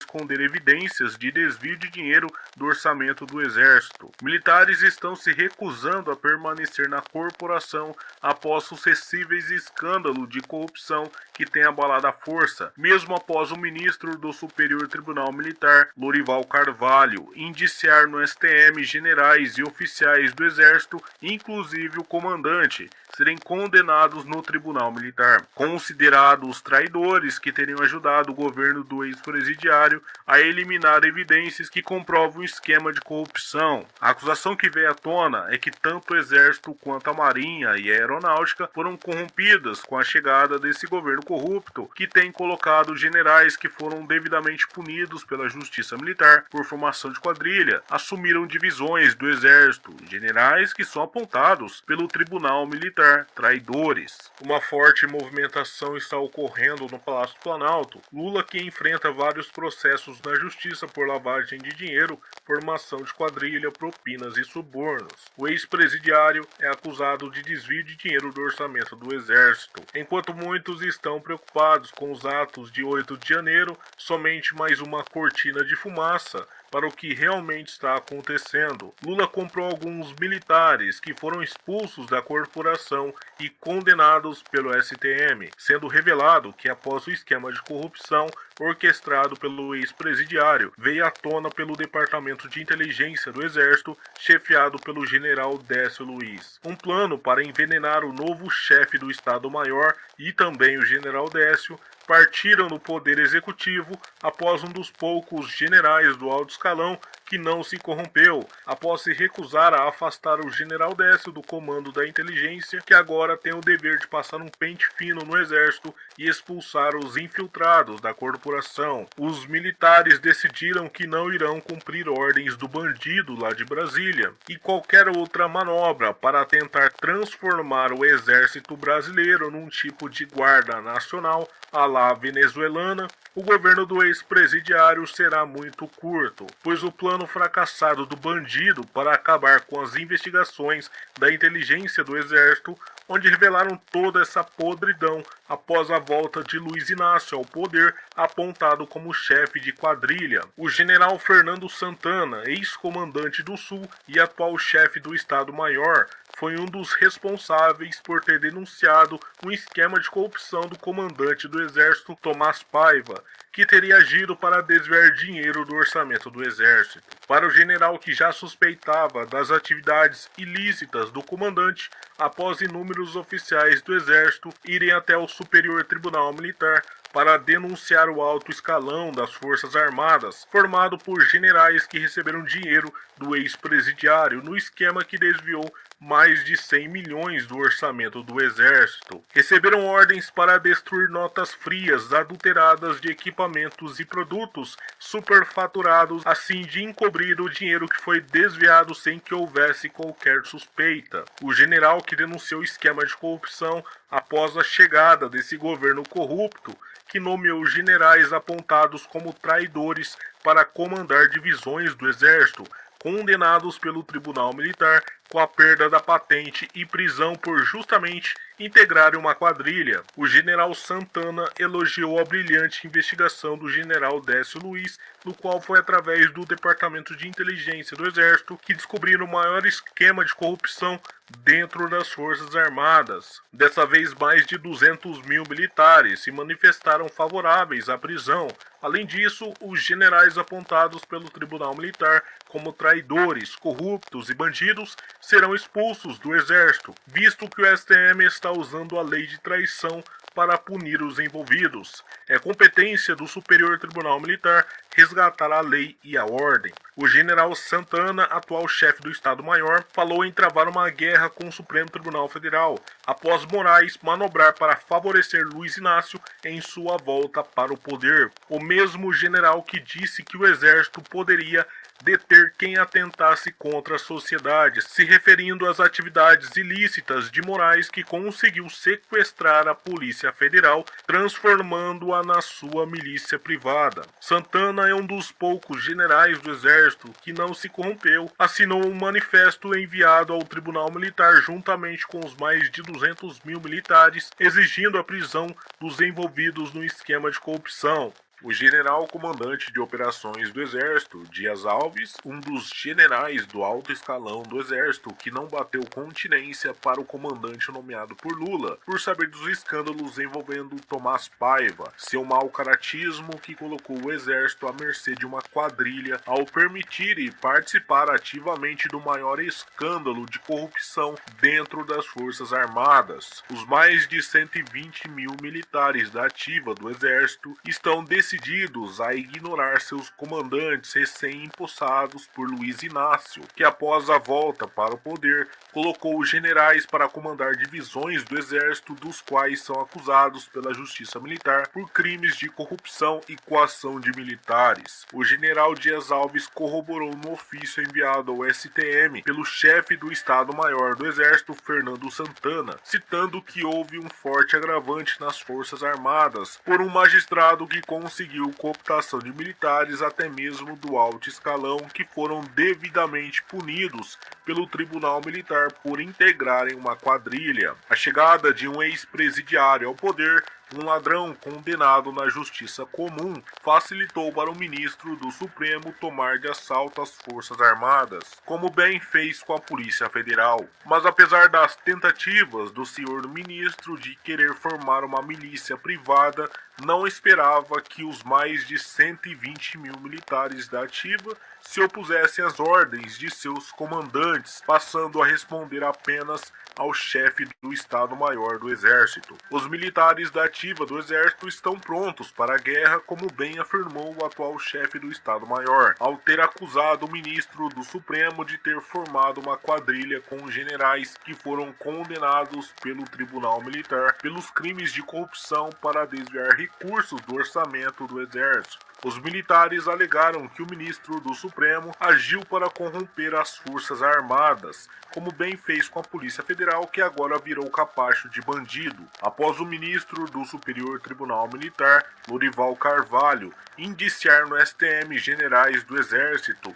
Esconder evidências de desvio de dinheiro do orçamento do Exército. Militares estão se recusando a permanecer na corporação após sucessíveis escândalos de corrupção que têm abalado a força, mesmo após o ministro do Superior Tribunal Militar, Lorival Carvalho, indiciar no STM generais e oficiais do Exército, inclusive o comandante, serem condenados no Tribunal Militar. Considerados traidores que teriam ajudado o governo do ex-presidiário a eliminar evidências que comprovam o esquema de corrupção. A acusação que veio à tona é que tanto o Exército quanto a Marinha e a Aeronáutica foram corrompidas com a chegada desse governo corrupto, que tem colocado generais que foram devidamente punidos pela Justiça Militar por formação de quadrilha, assumiram divisões do Exército, generais que são apontados pelo Tribunal Militar traidores. Uma forte movimentação está ocorrendo no Palácio do Planalto. Lula, que enfrenta vários processos na Justiça por lavagem de dinheiro, formação de quadrilha, propinas e subornos. O ex-presidiário é acusado de desvio de dinheiro do orçamento do Exército. Enquanto muitos estão preocupados com os atos de 8 de janeiro, somente mais uma cortina de fumaça para o que realmente está acontecendo. Lula comprou alguns militares que foram expulsos da corporação e condenados pelo STM, sendo revelado que após o esquema de corrupção orquestrado pelo ex-presidiário, veio à tona pelo Departamento de Inteligência do Exército, chefiado pelo general Décio Luiz. Um plano para envenenar o novo chefe do Estado-Maior e também o general Décio partiram do poder executivo após um dos poucos generais do alto escalão que não se corrompeu, após se recusar a afastar o general Décio do comando da inteligência, que agora tem o dever de passar um pente fino no exército e expulsar os infiltrados da corporação. Os militares decidiram que não irão cumprir ordens do bandido lá de Brasília, e qualquer outra manobra para tentar transformar o exército brasileiro num tipo de guarda nacional à la venezuelana, o governo do ex-presidiário será muito curto, pois o plano fracassado do bandido para acabar com as investigações da inteligência do exército, onde revelaram toda essa podridão após a volta de Luiz Inácio ao poder, apontado como chefe de quadrilha. O general Fernando Santana, ex-comandante do Sul e atual chefe do Estado-Maior, foi um dos responsáveis por ter denunciado um esquema de corrupção do comandante do Exército, Tomás Paiva, que teria agido para desviar dinheiro do orçamento do Exército. Para o general, que já suspeitava das atividades ilícitas do comandante, após inúmeros oficiais do Exército irem até o Superior Tribunal Militar para denunciar o alto escalão das Forças Armadas, formado por generais que receberam dinheiro do ex-presidiário no esquema que desviou mais de 100 milhões do orçamento do Exército. Receberam ordens para destruir notas frias adulteradas de equipamentos e produtos superfaturados, assim de encobrir o dinheiro que foi desviado sem que houvesse qualquer suspeita. O general, que denunciou o esquema de corrupção após a chegada desse governo corrupto, que nomeou generais apontados como traidores para comandar divisões do Exército, condenados pelo Tribunal Militar com a perda da patente e prisão por justamente integrarem uma quadrilha. O general Santana elogiou a brilhante investigação do general Décio Luiz, no qual foi através do Departamento de Inteligência do Exército que descobriram o maior esquema de corrupção dentro das Forças Armadas. Dessa vez, mais de 200 mil militares se manifestaram favoráveis à prisão. Além disso, os generais apontados pelo Tribunal Militar como traidores, corruptos e bandidos serão expulsos do Exército, visto que o STM está usando a lei de traição para punir os envolvidos. É competência do Superior Tribunal Militar resgatar a lei e a ordem. O general Santana, atual chefe do Estado-Maior, falou em travar uma guerra com o Supremo Tribunal Federal, após Moraes manobrar para favorecer Luiz Inácio em sua volta para o poder. O mesmo general que disse que o Exército poderia deter quem atentasse contra a sociedade, se referindo às atividades ilícitas de Moraes, que conseguiu sequestrar a Polícia Federal, transformando-a na sua milícia privada. Santana é um dos poucos generais do Exército que não se corrompeu, assinou um manifesto enviado ao Tribunal Militar juntamente com os mais de 200 mil militares, exigindo a prisão dos envolvidos no esquema de corrupção. O general comandante de operações do Exército, Dias Alves, um dos generais do alto escalão do Exército que não bateu continência para o comandante nomeado por Lula, por saber dos escândalos envolvendo Tomás Paiva, seu mau caratismo que colocou o Exército à mercê de uma quadrilha ao permitir e participar ativamente do maior escândalo de corrupção dentro das Forças Armadas. Os mais de 120 mil militares da ativa do Exército estão decididos decididos a ignorar seus comandantes recém-empossados por Luiz Inácio, que após a volta para o poder, colocou os generais para comandar divisões do exército, dos quais são acusados pela justiça militar por crimes de corrupção e coação de militares. O general Dias Alves corroborou no ofício enviado ao STM pelo chefe do Estado-Maior do Exército, Fernando Santana, citando que houve um forte agravante nas Forças Armadas por um magistrado que conseguiu cooptação de militares até mesmo do alto escalão, que foram devidamente punidos pelo Tribunal Militar por integrarem uma quadrilha. A chegada de um ex-presidiário ao poder, um ladrão condenado na justiça comum, facilitou para o ministro do Supremo tomar de assalto as Forças Armadas, como bem fez com a Polícia Federal. Mas apesar das tentativas do senhor ministro de querer formar uma milícia privada, não esperava que os mais de 120 mil militares da ativa se opusessem às ordens de seus comandantes, passando a responder apenas ao chefe do Estado-Maior do Exército. Os militares da ativa do Exército estão prontos para a guerra, como bem afirmou o atual chefe do Estado-Maior, ao ter acusado o ministro do Supremo de ter formado uma quadrilha com generais que foram condenados pelo Tribunal Militar pelos crimes de corrupção para desviar recursos do orçamento do Exército. Os militares alegaram que o ministro do Supremo agiu para corromper as Forças Armadas, como bem fez com a Polícia Federal, que agora virou capacho de bandido, após o ministro do Superior Tribunal Militar, Lorival Carvalho, indiciar no STM generais do Exército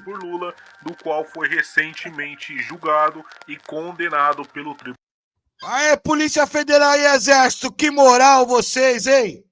por Lula, do qual foi recentemente julgado e condenado pelo Tribunal. Aê, Polícia Federal e Exército, que moral vocês, hein?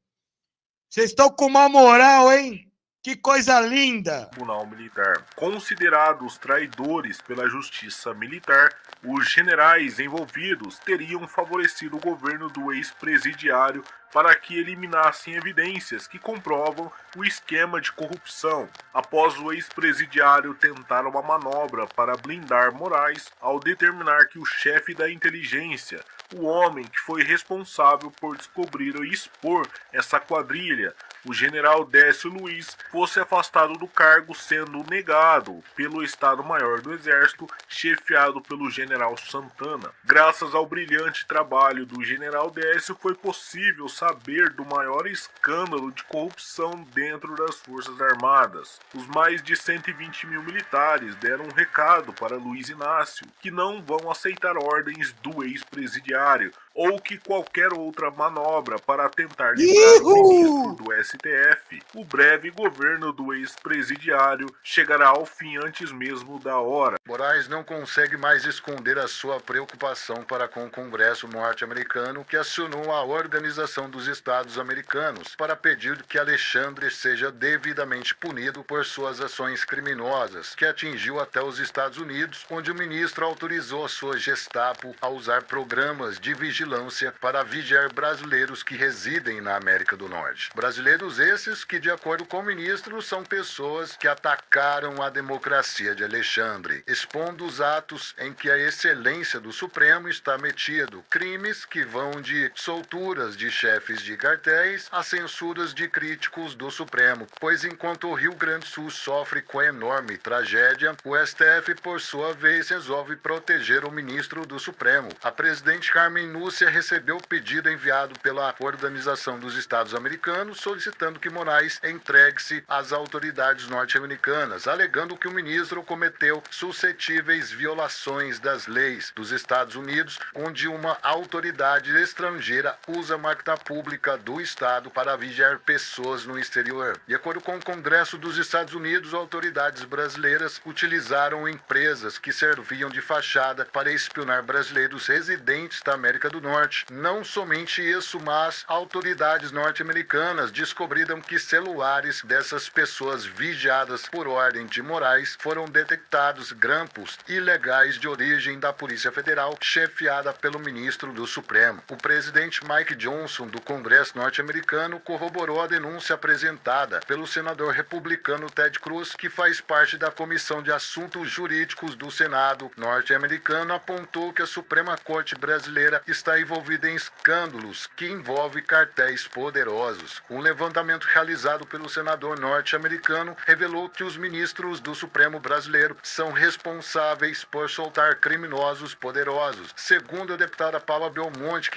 Vocês estão com uma moral, hein? Que coisa linda! Tribunal Militar. Considerados traidores pela Justiça Militar, os generais envolvidos teriam favorecido o governo do ex-presidiário para que eliminassem evidências que comprovam o esquema de corrupção. Após o ex-presidiário tentar uma manobra para blindar Moraes, ao determinar que o chefe da inteligência, o homem que foi responsável por descobrir e expor essa quadrilha, o general Décio Luiz, fosse afastado do cargo, sendo negado pelo Estado-Maior do Exército, chefiado pelo general Santana. Graças ao brilhante trabalho do general Décio, foi possível saber do maior escândalo de corrupção dentro das Forças Armadas. Os mais de 120 mil militares deram um recado para Luiz Inácio, que não vão aceitar ordens do ex-presidiário, ou que qualquer outra manobra para tentar livrar o ministro do STF. O breve governo do ex-presidiário chegará ao fim antes mesmo da hora. Moraes não consegue mais esconder a sua preocupação para com o Congresso norte-americano, que acionou a Organização dos Estados Americanos para pedir que Alexandre seja devidamente punido por suas ações criminosas, que atingiu até os Estados Unidos, onde o ministro autorizou a sua Gestapo a usar programas de vigilância para vigiar brasileiros que residem na América do Norte. Brasileiros esses que, de acordo com o ministro, são pessoas que atacaram a democracia de Alexandre, expondo os atos em que a excelência do Supremo está metido, crimes que vão de solturas de chefes de cartéis a censuras de críticos do Supremo, pois enquanto o Rio Grande do Sul sofre com a enorme tragédia, o STF, por sua vez, resolve proteger o ministro do Supremo. A presidente Carmen Lúcia recebeu o pedido enviado pela Organização dos Estados Americanos, solicitando que Moraes entregue-se às autoridades norte-americanas, alegando que o ministro cometeu suscetíveis violações das leis dos Estados Unidos, onde uma autoridade estrangeira usa a máquina pública do Estado para vigiar pessoas no exterior. De acordo com o Congresso dos Estados Unidos, autoridades brasileiras utilizaram empresas que serviam de fachada para espionar brasileiros residentes da América do Norte. Não somente isso, mas autoridades norte-americanas descobriram que celulares dessas pessoas vigiadas por ordem de Moraes foram detectados grampos ilegais de origem da Polícia Federal, chefiada pelo ministro do Supremo. O presidente Mike Johnson, do Congresso norte-americano, corroborou a denúncia apresentada pelo senador republicano Ted Cruz, que faz parte da Comissão de Assuntos Jurídicos do Senado norte-americano, apontou que a Suprema Corte Brasileira brasileira está envolvida em escândalos que envolvem cartéis poderosos. Um levantamento realizado pelo senador norte-americano revelou que os ministros do Supremo brasileiro são responsáveis por soltar criminosos poderosos. Segundo a deputada Paula Belmonte...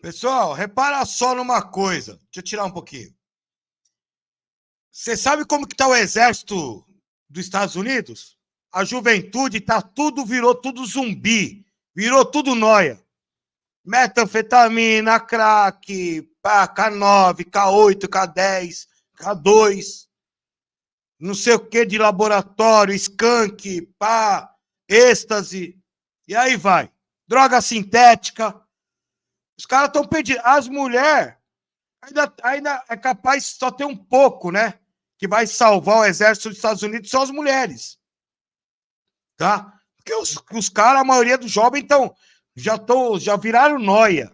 Pessoal, repara só numa coisa. Deixa eu tirar um pouquinho. Você sabe como que tá o exército dos Estados Unidos? A juventude virou tudo zumbi, virou tudo nóia. Metanfetamina, crack, K9, K8, K10, K2, não sei o que de laboratório, skunk, êxtase, e aí vai. Droga sintética. Os caras estão pedindo. As mulheres, ainda é capaz, só ter um pouco, né? Que vai salvar o exército dos Estados Unidos são as mulheres. Tá? Porque os caras, a maioria dos jovens, já viraram nóia.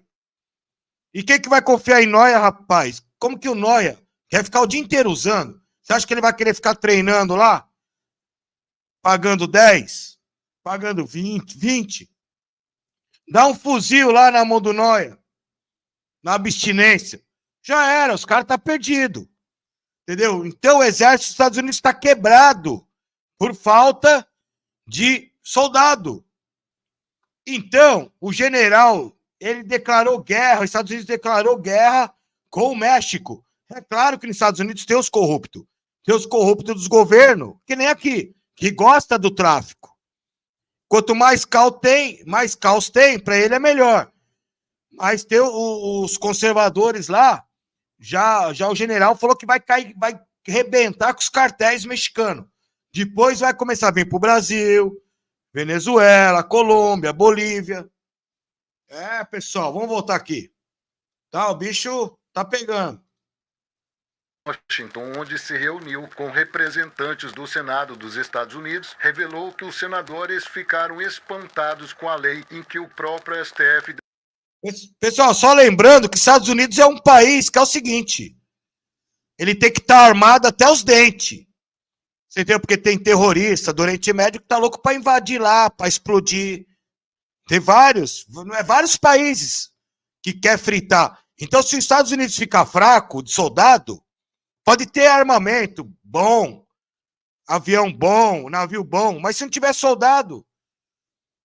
E quem que vai confiar em nóia, rapaz? Como que o nóia quer ficar o dia inteiro usando? Você acha que ele vai querer ficar treinando lá? Pagando 10? Pagando 20? Dá um fuzil lá na mão do nóia. Na abstinência. Já era, os caras estão perdidos. Entendeu? Então o exército dos Estados Unidos está quebrado por falta de soldado. Então, o general, ele declarou guerra, os Estados Unidos declarou guerra com o México. É claro que nos Estados Unidos tem os corruptos. Tem os corruptos dos governos, que nem aqui, que gosta do tráfico. Quanto mais caos tem, para ele é melhor. Mas tem os conservadores lá, já o general falou que vai arrebentar com os cartéis mexicanos. Depois vai começar a vir para o Brasil, Venezuela, Colômbia, Bolívia. Pessoal, vamos voltar aqui. Tá, o bicho tá pegando. Washington, onde se reuniu com representantes do Senado dos Estados Unidos, revelou que os senadores ficaram espantados com a lei em que o próprio STF... Pessoal, só lembrando que Estados Unidos é um país que é o seguinte, ele tem que estar armado até os dentes. Você entendeu? Porque tem terrorista do Oriente Médio que tá louco para invadir lá, para explodir. Tem vários países que quer fritar. Então, se os Estados Unidos ficar fraco de soldado, pode ter armamento bom, avião bom, navio bom, mas se não tiver soldado,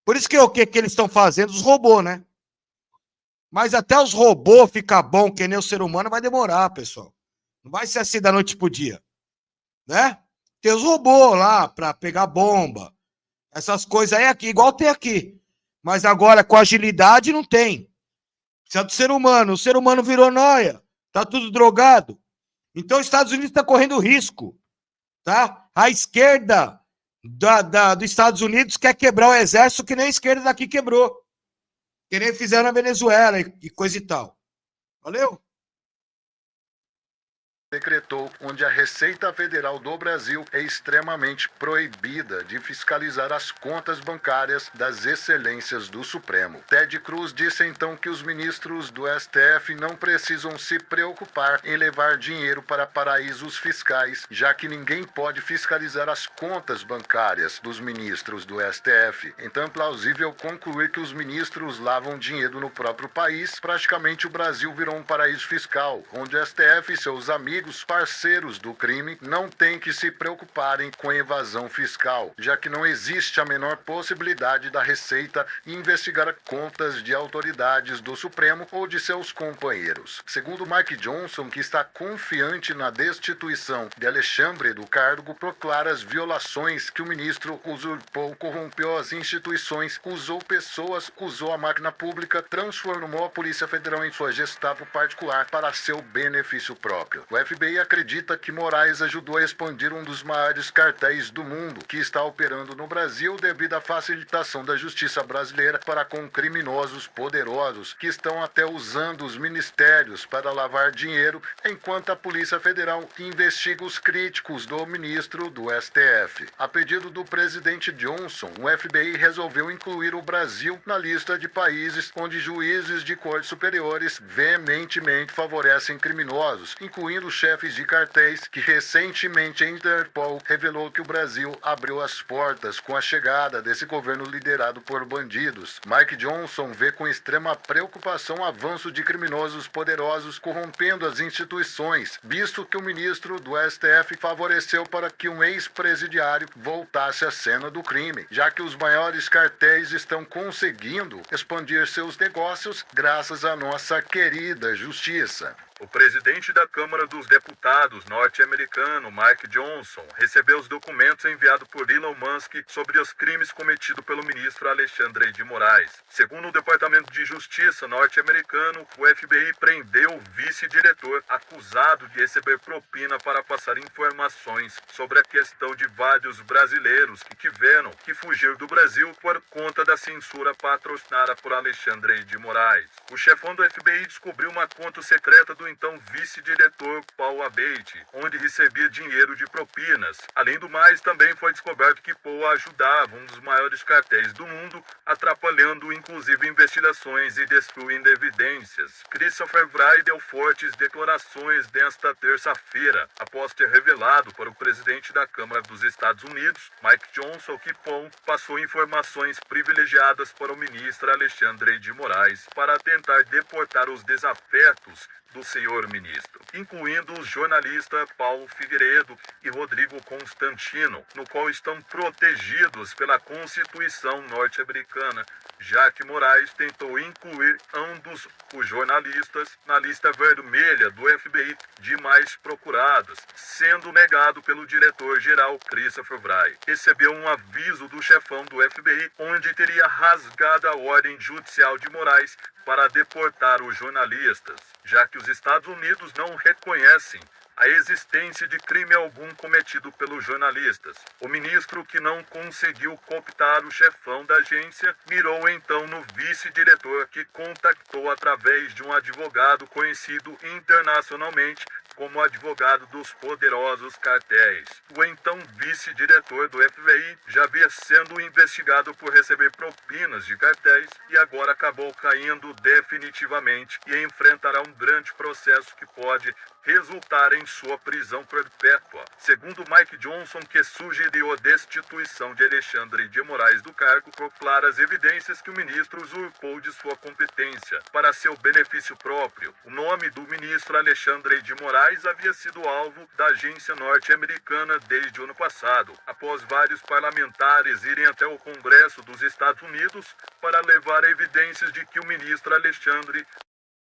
por isso que o que eles estão fazendo? Os robôs, né? Mas até os robôs ficar bom, que nem o ser humano, vai demorar, pessoal. Não vai ser assim da noite pro dia, né? Tem os robôs lá para pegar bomba, essas coisas aí aqui, igual tem aqui. Mas agora com agilidade não tem. Precisa do ser humano. O ser humano virou nóia. Tá tudo drogado. Então os Estados Unidos está correndo risco. Tá? A esquerda dos Estados Unidos quer quebrar o exército que nem a esquerda daqui quebrou. Que nem fizeram na Venezuela e coisa e tal. Valeu? Decretou onde a Receita Federal do Brasil é extremamente proibida de fiscalizar as contas bancárias das excelências do Supremo. Ted Cruz disse então que os ministros do STF não precisam se preocupar em levar dinheiro para paraísos fiscais, já que ninguém pode fiscalizar as contas bancárias dos ministros do STF. Então é plausível concluir que os ministros lavam dinheiro no próprio país. Praticamente o Brasil virou um paraíso fiscal, onde o STF e seus amigos, parceiros do crime, não têm que se preocuparem com evasão fiscal, já que não existe a menor possibilidade da Receita investigar contas de autoridades do Supremo ou de seus companheiros. Segundo Mike Johnson, que está confiante na destituição de Alexandre do cargo, proclara as violações que o ministro usurpou, corrompeu as instituições, usou pessoas, usou a máquina pública, transformou a Polícia Federal em sua Gestapo particular para seu benefício próprio. O FBI acredita que Moraes ajudou a expandir um dos maiores cartéis do mundo, que está operando no Brasil devido à facilitação da justiça brasileira para com criminosos poderosos, que estão até usando os ministérios para lavar dinheiro, enquanto a Polícia Federal investiga os críticos do ministro do STF. A pedido do presidente Johnson, o FBI resolveu incluir o Brasil na lista de países onde juízes de cortes superiores veementemente favorecem criminosos, incluindo chefes de cartéis que recentemente a Interpol revelou que o Brasil abriu as portas com a chegada desse governo liderado por bandidos. Mike Johnson vê com extrema preocupação o avanço de criminosos poderosos corrompendo as instituições, visto que o ministro do STF favoreceu para que um ex-presidiário voltasse à cena do crime, já que os maiores cartéis estão conseguindo expandir seus negócios graças à nossa querida justiça. O presidente da Câmara dos Deputados norte-americano, Mike Johnson, recebeu os documentos enviados por Elon Musk sobre os crimes cometidos pelo ministro Alexandre de Moraes. Segundo o Departamento de Justiça norte-americano, o FBI prendeu o vice-diretor acusado de receber propina para passar informações sobre a questão de vários brasileiros que tiveram que fugir do Brasil por conta da censura patrocinada por Alexandre de Moraes. O chefão do FBI descobriu uma conta secreta do então vice-diretor Paul Abate, onde recebia dinheiro de propinas. Além do mais, também foi descoberto que Paul ajudava um dos maiores cartéis do mundo, atrapalhando inclusive investigações e destruindo evidências. Christopher Wray deu fortes declarações nesta terça-feira, após ter revelado para o presidente da Câmara dos Estados Unidos, Mike Johnson, que Paul passou informações privilegiadas para o ministro Alexandre de Moraes para tentar deportar os desafetos do senhor ministro, incluindo os jornalistas Paulo Figueiredo e Rodrigo Constantino, no qual estão protegidos pela Constituição norte-americana, já que Moraes tentou incluir ambos os jornalistas na lista vermelha do FBI de mais procurados, sendo negado pelo diretor-geral Christopher Wray. Recebeu um aviso do chefão do FBI, onde teria rasgado a ordem judicial de Moraes para deportar os jornalistas, já que os Estados Unidos não reconhecem a existência de crime algum cometido pelos jornalistas. O ministro, que não conseguiu cooptar o chefão da agência, mirou então no vice-diretor, que contactou através de um advogado conhecido internacionalmente como advogado dos poderosos cartéis. O então vice-diretor do FBI já havia sendo investigado por receber propinas de cartéis e agora acabou caindo definitivamente e enfrentará um grande processo que pode resultar em sua prisão perpétua. Segundo Mike Johnson, que sugeriu a destituição de Alexandre de Moraes do cargo por claras evidências que o ministro usurpou de sua competência para seu benefício próprio. O nome do ministro Alexandre de Moraes havia sido alvo da agência norte-americana desde o ano passado, após vários parlamentares irem até o Congresso dos Estados Unidos para levar evidências de que o ministro Alexandre,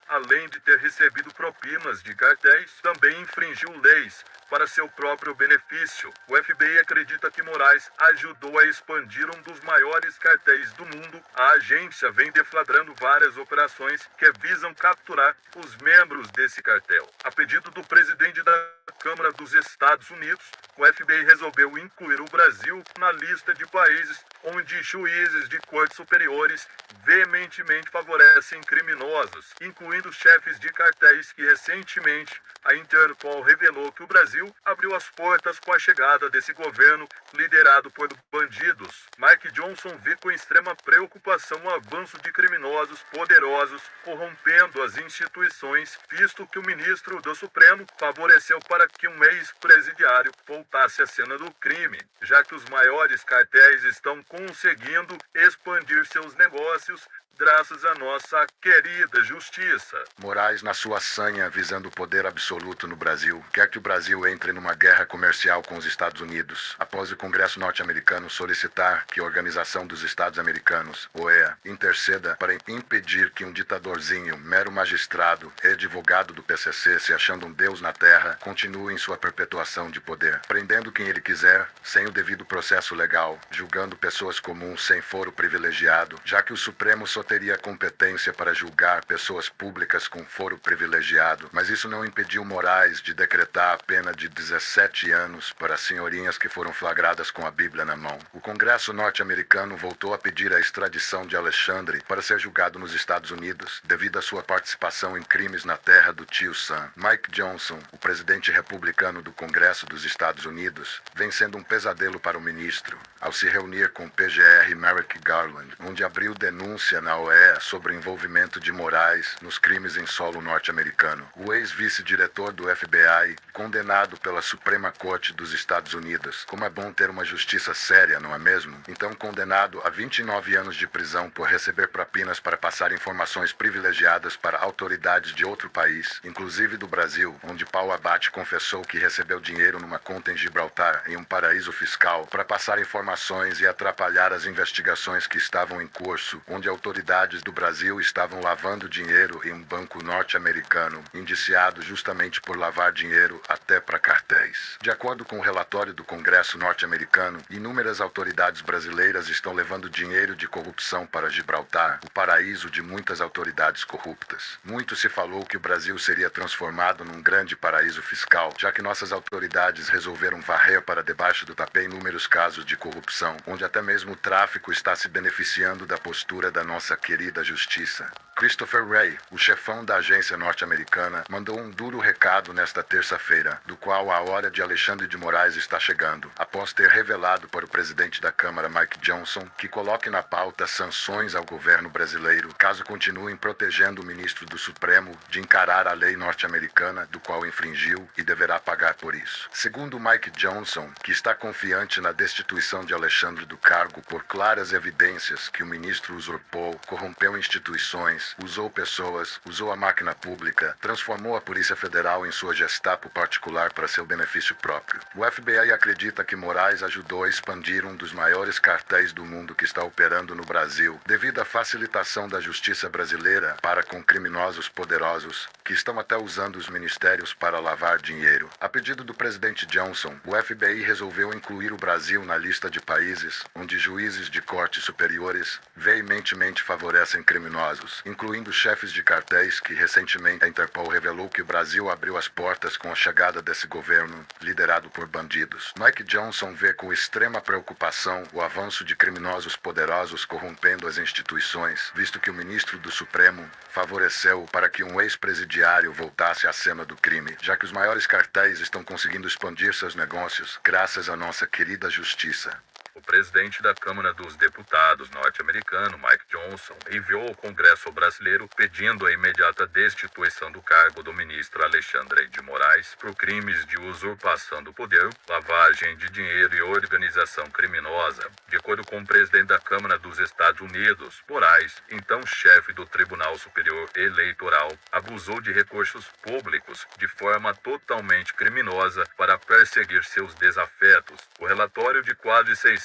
além de ter recebido propinas de cartéis, também infringiu leis para seu próprio benefício. O FBI acredita que Moraes ajudou a expandir um dos maiores cartéis do mundo. A agência vem deflagrando várias operações que visam capturar os membros desse cartel. A pedido do presidente da Câmara dos Estados Unidos, o FBI resolveu incluir o Brasil na lista de países onde juízes de cortes superiores veementemente favorecem criminosos, incluindo chefes de cartéis, que recentemente a Interpol revelou que o Brasil abriu as portas com a chegada desse governo liderado por bandidos. Mike Johnson vê com extrema preocupação o avanço de criminosos poderosos corrompendo as instituições, visto que o ministro do Supremo favoreceu para que um ex-presidiário voltasse à cena do crime, já que os maiores cartéis estão conseguindo expandir seus negócios graças à nossa querida justiça. Moraes, na sua sanha visando o poder absoluto no Brasil, quer que o Brasil entre numa guerra comercial com os Estados Unidos, após o Congresso norte-americano solicitar que a Organização dos Estados Americanos, OEA, interceda para impedir que um ditadorzinho, mero magistrado e advogado do PCC, se achando um deus na terra, continue em sua perpetuação de poder, prendendo quem ele quiser, sem o devido processo legal, julgando pessoas comuns sem foro privilegiado, já que o Supremo só teria competência para julgar pessoas públicas com foro privilegiado, mas isso não impediu Moraes de decretar a pena de 17 anos para senhorinhas que foram flagradas com a Bíblia na mão. O Congresso norte-americano voltou a pedir a extradição de Alexandre para ser julgado nos Estados Unidos, devido à sua participação em crimes na terra do tio Sam. Mike Johnson, o presidente republicano do Congresso dos Estados Unidos, vem sendo um pesadelo para o ministro, ao se reunir com o PGR Merrick Garland, onde abriu denúncia na na OEA sobre o envolvimento de Moraes nos crimes em solo norte-americano. O ex-vice-diretor do FBI, condenado pela Suprema Corte dos Estados Unidos. Como é bom ter uma justiça séria, não é mesmo? Então condenado a 29 anos de prisão por receber propinas para passar informações privilegiadas para autoridades de outro país, inclusive do Brasil, onde Paulo Abate confessou que recebeu dinheiro numa conta em Gibraltar, em um paraíso fiscal, para passar informações e atrapalhar as investigações que estavam em curso, onde autoridades do Brasil estavam lavando dinheiro em um banco norte-americano, indiciado justamente por lavar dinheiro até para cartéis. De acordo com o relatório do Congresso norte-americano, inúmeras autoridades brasileiras estão levando dinheiro de corrupção para Gibraltar, o paraíso de muitas autoridades corruptas. Muito se falou que o Brasil seria transformado num grande paraíso fiscal, já que nossas autoridades resolveram varrer para debaixo do tapete inúmeros casos de corrupção, onde até mesmo o tráfico está se beneficiando da postura da nossa querida justiça. Christopher Wray, o chefão da agência norte-americana, mandou um duro recado nesta terça-feira, do qual a hora de Alexandre de Moraes está chegando, após ter revelado para o presidente da Câmara, Mike Johnson, que coloque na pauta sanções ao governo brasileiro, caso continuem protegendo o ministro do Supremo de encarar a lei norte-americana, do qual infringiu e deverá pagar por isso. Segundo Mike Johnson, que está confiante na destituição de Alexandre do cargo por claras evidências que o ministro usurpou, corrompeu instituições, usou pessoas, usou a máquina pública, transformou a Polícia Federal em sua Gestapo particular para seu benefício próprio. O FBI acredita que Moraes ajudou a expandir um dos maiores cartéis do mundo que está operando no Brasil, devido à facilitação da justiça brasileira para com criminosos poderosos, que estão até usando os ministérios para lavar dinheiro. A pedido do presidente Johnson, o FBI resolveu incluir o Brasil na lista de países onde juízes de cortes superiores veementemente favorecem criminosos, incluindo chefes de cartéis que recentemente a Interpol revelou que o Brasil abriu as portas com a chegada desse governo liderado por bandidos. Mike Johnson vê com extrema preocupação o avanço de criminosos poderosos corrompendo as instituições, visto que o ministro do Supremo favoreceu para que um ex-presidiário voltasse à cena do crime, já que os maiores cartéis estão conseguindo expandir seus negócios graças à nossa querida justiça. O presidente da Câmara dos Deputados norte-americano, Mike Johnson, enviou ao Congresso brasileiro pedindo a imediata destituição do cargo do ministro Alexandre de Moraes por crimes de usurpação do poder, lavagem de dinheiro e organização criminosa. De acordo com o presidente da Câmara dos Estados Unidos, Moraes, então chefe do Tribunal Superior Eleitoral, abusou de recursos públicos de forma totalmente criminosa para perseguir seus desafetos. O relatório de quase 600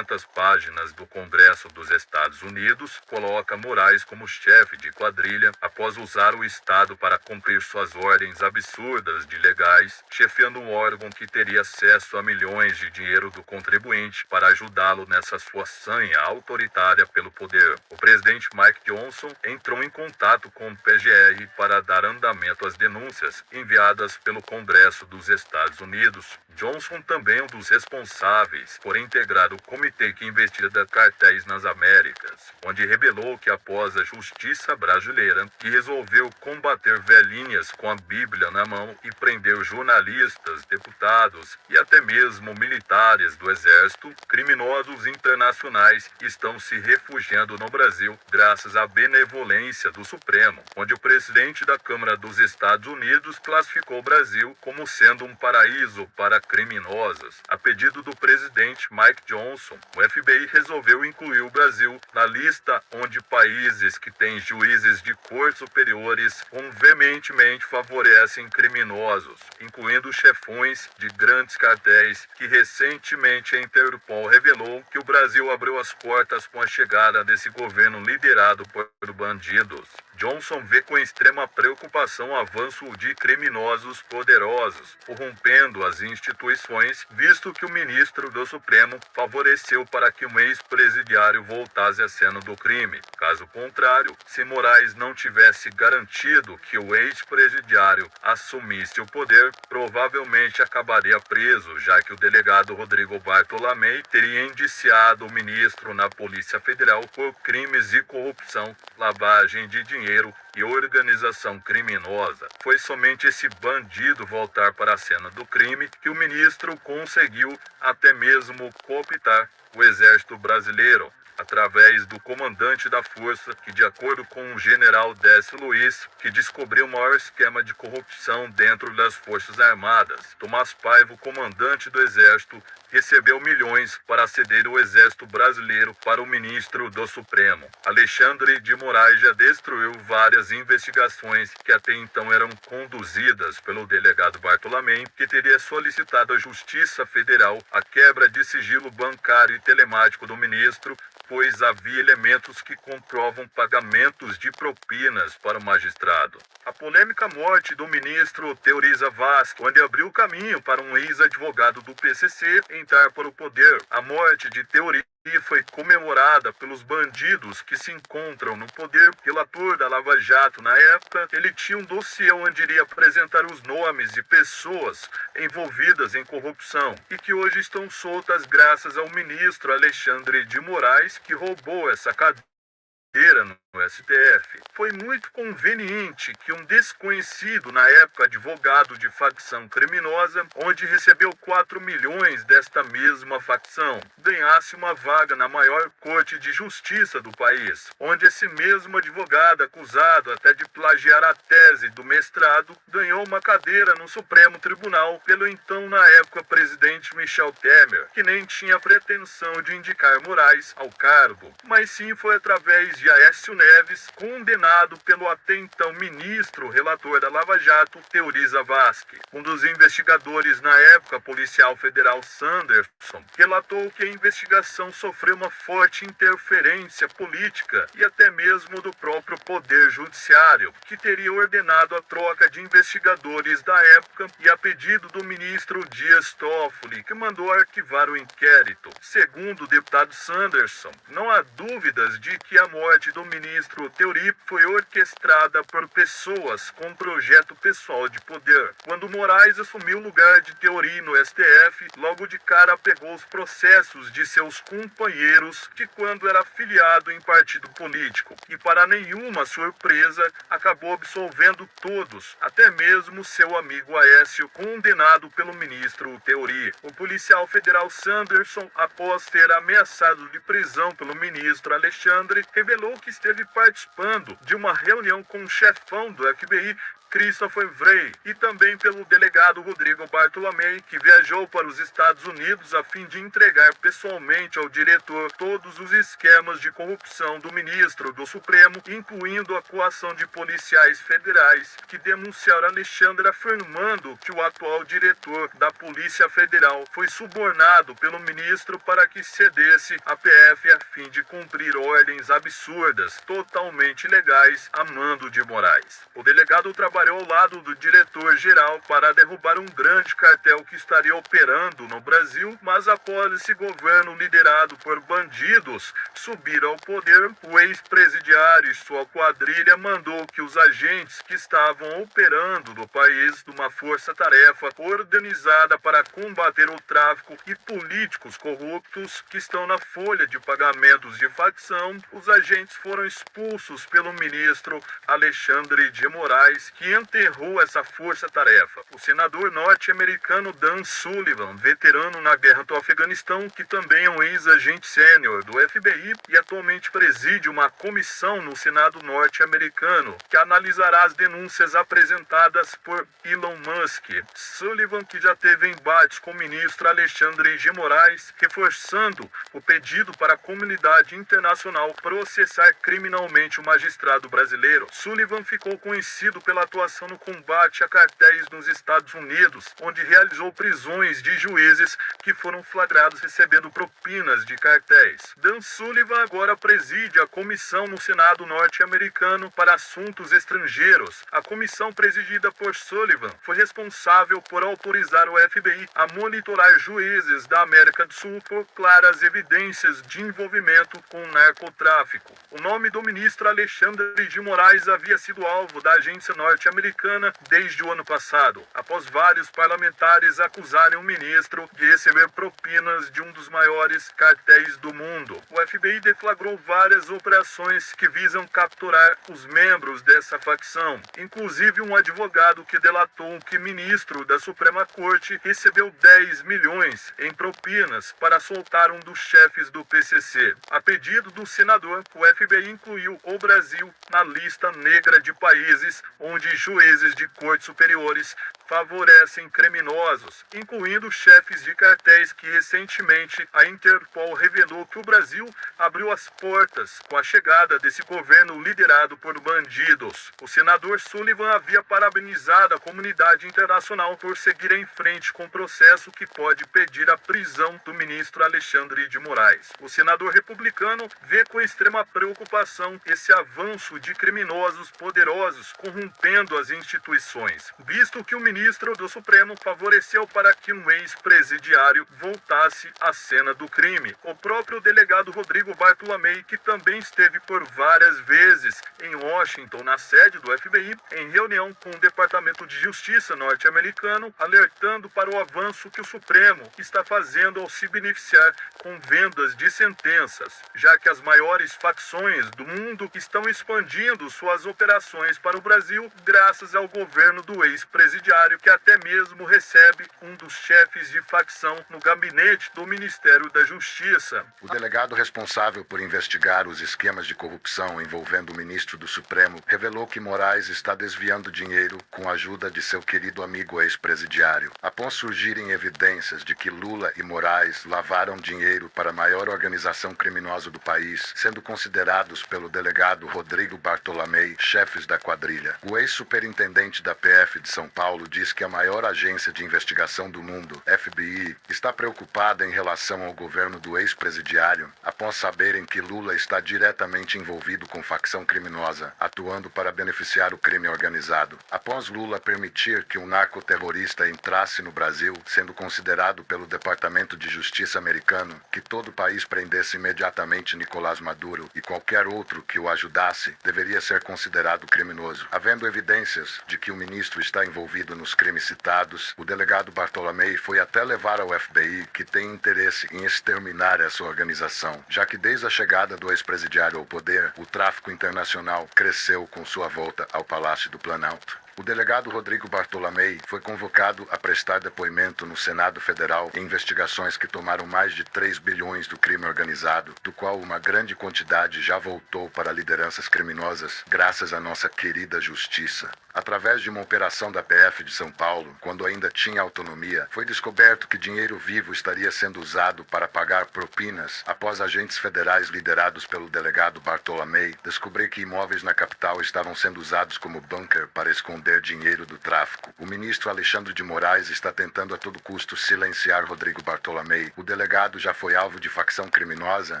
páginas do Congresso dos Estados Unidos coloca Moraes como chefe de quadrilha após usar o Estado para cumprir suas ordens absurdas de legais, chefiando um órgão que teria acesso a milhões de dinheiro do contribuinte para ajudá-lo nessa sua sanha autoritária pelo poder. O presidente Mike Johnson entrou em contato com o PGR para dar andamento às denúncias enviadas pelo Congresso dos Estados Unidos. Johnson também é um dos responsáveis por integrar o comitê que investiga cartéis nas Américas, onde revelou que após a justiça brasileira, que resolveu combater velhinhas com a Bíblia na mão e prender jornalistas, deputados e até mesmo militares do Exército, criminosos internacionais estão se refugiando no Brasil graças à benevolência do Supremo, onde o presidente da Câmara dos Estados Unidos classificou o Brasil como sendo um paraíso para criminosos. A pedido do presidente Mike Johnson, o FBI resolveu incluir o Brasil na lista onde países que têm juízes de cortes superiores veementemente favorecem criminosos, incluindo chefões de grandes cartéis, que recentemente a Interpol revelou que o Brasil abriu as portas com a chegada desse governo liderado por bandidos. Johnson vê com extrema preocupação o avanço de criminosos poderosos, corrompendo as instituições, visto que o ministro do Supremo favoreceu para que um ex-presidiário voltasse à cena do crime. Caso contrário, se Moraes não tivesse garantido que o ex-presidiário assumisse o poder, provavelmente acabaria preso, já que o delegado Rodrigo Bartolomei teria indiciado o ministro na Polícia Federal por crimes de corrupção, lavagem de dinheiro e organização criminosa. Foi somente esse bandido voltar para a cena do crime que o ministro conseguiu até mesmo cooptar o exército brasileiro. através do comandante da força, que de acordo com o general Décio Luiz, que descobriu o maior esquema de corrupção dentro das Forças Armadas. Tomás Paiva, comandante do Exército, recebeu milhões para ceder o Exército Brasileiro para o ministro do Supremo. Alexandre de Moraes já destruiu várias investigações que até então eram conduzidas pelo delegado Bartolomé, que teria solicitado à Justiça Federal a quebra de sigilo bancário e telemático do ministro, pois havia elementos que comprovam pagamentos de propinas para o magistrado. A polêmica morte do ministro Teoriza Vasco, onde abriu o caminho para um ex-advogado do PCC entrar para o poder. A morte de Teori foi comemorada pelos bandidos que se encontram no poder. Relator da Lava Jato na época, ele tinha um dossiê onde iria apresentar os nomes de pessoas envolvidas em corrupção e que hoje estão soltas graças ao ministro Alexandre de Moraes, que roubou essa cadeira no STF. Foi muito conveniente que um desconhecido, na época advogado de facção criminosa, onde recebeu 4 milhões desta mesma facção, ganhasse uma vaga na maior corte de justiça do país, onde esse mesmo advogado, acusado até de plagiar a tese do mestrado, ganhou uma cadeira no Supremo Tribunal pelo então, na época, presidente Michel Temer, que nem tinha pretensão de indicar Moraes ao cargo, mas sim foi através de Aécio Neves, condenado pelo até então ministro relator da Lava Jato, Teoriza Vasco. Um dos investigadores na época, policial federal Sanderson, relatou que a investigação sofreu uma forte interferência política e até mesmo do próprio Poder Judiciário, que teria ordenado a troca de investigadores da época e a pedido do ministro Dias Toffoli, que mandou arquivar o inquérito. Segundo o deputado Sanderson, não há dúvidas de que a morte do ministro Teori foi orquestrada por pessoas com projeto pessoal de poder. Quando Moraes assumiu o lugar de Teori no STF, logo de cara pegou os processos de seus companheiros de quando era afiliado em partido político e, para nenhuma surpresa, acabou absolvendo todos, até mesmo seu amigo Aécio, condenado pelo ministro Teori. O policial federal Sanderson, após ter ameaçado de prisão pelo ministro Alexandre, revelou que esteve participando de uma reunião com o chefão do FBI, Christopher Wray, e também pelo delegado Rodrigo Bartolomé, que viajou para os Estados Unidos a fim de entregar pessoalmente ao diretor todos os esquemas de corrupção do ministro do Supremo, incluindo a coação de policiais federais que denunciaram Alexandre, afirmando que o atual diretor da Polícia Federal foi subornado pelo ministro para que cedesse a PF a fim de cumprir ordens absurdas, totalmente ilegais, a mando de Moraes. O delegado trabalhou ao lado do diretor-geral para derrubar um grande cartel que estaria operando no Brasil, mas após esse governo liderado por bandidos subir ao poder, o ex-presidiário e sua quadrilha mandou que os agentes que estavam operando no país numa força-tarefa organizada para combater o tráfico e políticos corruptos que estão na folha de pagamentos de facção, os agentes foram expulsos pelo ministro Alexandre de Moraes, que enterrou essa força-tarefa. O senador norte-americano Dan Sullivan, veterano na guerra do Afeganistão, que também é um ex-agente sênior do FBI e atualmente preside uma comissão no Senado norte-americano que analisará as denúncias apresentadas por Elon Musk. Sullivan, que já teve embates com o ministro Alexandre de Moraes, reforçando o pedido para a comunidade internacional processar criminalmente o magistrado brasileiro. Sullivan ficou conhecido pela atuação no combate a cartéis nos Estados Unidos, onde realizou prisões de juízes que foram flagrados recebendo propinas de cartéis. Dan Sullivan agora preside a comissão no Senado norte-americano para assuntos estrangeiros. A comissão presidida por Sullivan foi responsável por autorizar o FBI a monitorar juízes da América do Sul por claras evidências de envolvimento com o narcotráfico. O nome do ministro Alexandre de Moraes havia sido alvo da agência norte-americana norte-americana desde o ano passado, após vários parlamentares acusarem o ministro de receber propinas de um dos maiores cartéis do mundo. O FBI deflagrou várias operações que visam capturar os membros dessa facção, inclusive um advogado que delatou que o ministro da Suprema Corte recebeu 10 milhões em propinas para soltar um dos chefes do PCC. A pedido do senador, o FBI incluiu o Brasil na lista negra de países onde juízes de cortes superiores favorecem criminosos, incluindo chefes de cartéis que recentemente a Interpol revelou que o Brasil abriu as portas com a chegada desse governo liderado por bandidos. O senador Sullivan havia parabenizado a comunidade internacional por seguir em frente com o processo que pode pedir a prisão do ministro Alexandre de Moraes. O senador republicano vê com extrema preocupação esse avanço de criminosos poderosos corrompendo as instituições, visto que o ministro do Supremo favoreceu para que um ex-presidiário voltasse à cena do crime. O próprio delegado Rodrigo Bartolomei, que também esteve por várias vezes em Washington, na sede do FBI, em reunião com o Departamento de Justiça norte-americano, alertando para o avanço que o Supremo está fazendo ao se beneficiar com vendas de sentenças, já que as maiores facções do mundo estão expandindo suas operações para o Brasil graças ao governo do ex-presidiário, que até mesmo recebe um dos chefes de facção no gabinete do Ministério da Justiça. O delegado responsável por investigar os esquemas de corrupção envolvendo o ministro do Supremo revelou que Moraes está desviando dinheiro com a ajuda de seu querido amigo ex-presidiário. Após surgirem evidências de que Lula e Moraes lavaram dinheiro para a maior organização criminosa do país, sendo considerados pelo delegado Rodrigo Bartolomei chefes da quadrilha. O ex-superintendente da PF de São Paulo diz que a maior agência de investigação do mundo, FBI, está preocupada em relação ao governo do ex-presidiário após saberem que Lula está diretamente envolvido com facção criminosa, atuando para beneficiar o crime organizado. Após Lula permitir que um narcoterrorista entrasse no Brasil, sendo considerado pelo Departamento de Justiça americano que todo o país prendesse imediatamente Nicolás Maduro e qualquer outro que o ajudasse deveria ser considerado criminoso. Havendo evidências de que o ministro está envolvido nos crimes citados, o delegado Bartolomei foi até levar ao FBI, que tem interesse em exterminar essa organização, já que desde a chegada do ex-presidiário ao poder, o tráfico internacional cresceu com sua volta ao Palácio do Planalto. O delegado Rodrigo Bartolomei foi convocado a prestar depoimento no Senado Federal em investigações que tomaram mais de 3 bilhões do crime organizado, do qual uma grande quantidade já voltou para lideranças criminosas graças à nossa querida justiça. Através de uma operação da PF de São Paulo, quando ainda tinha autonomia, foi descoberto que dinheiro vivo estaria sendo usado para pagar propinas após agentes federais liderados pelo delegado Bartolomei descobrir que imóveis na capital estavam sendo usados como bunker para esconder dinheiro do tráfico. O ministro Alexandre de Moraes está tentando a todo custo silenciar Rodrigo Bartolomei. O delegado já foi alvo de facção criminosa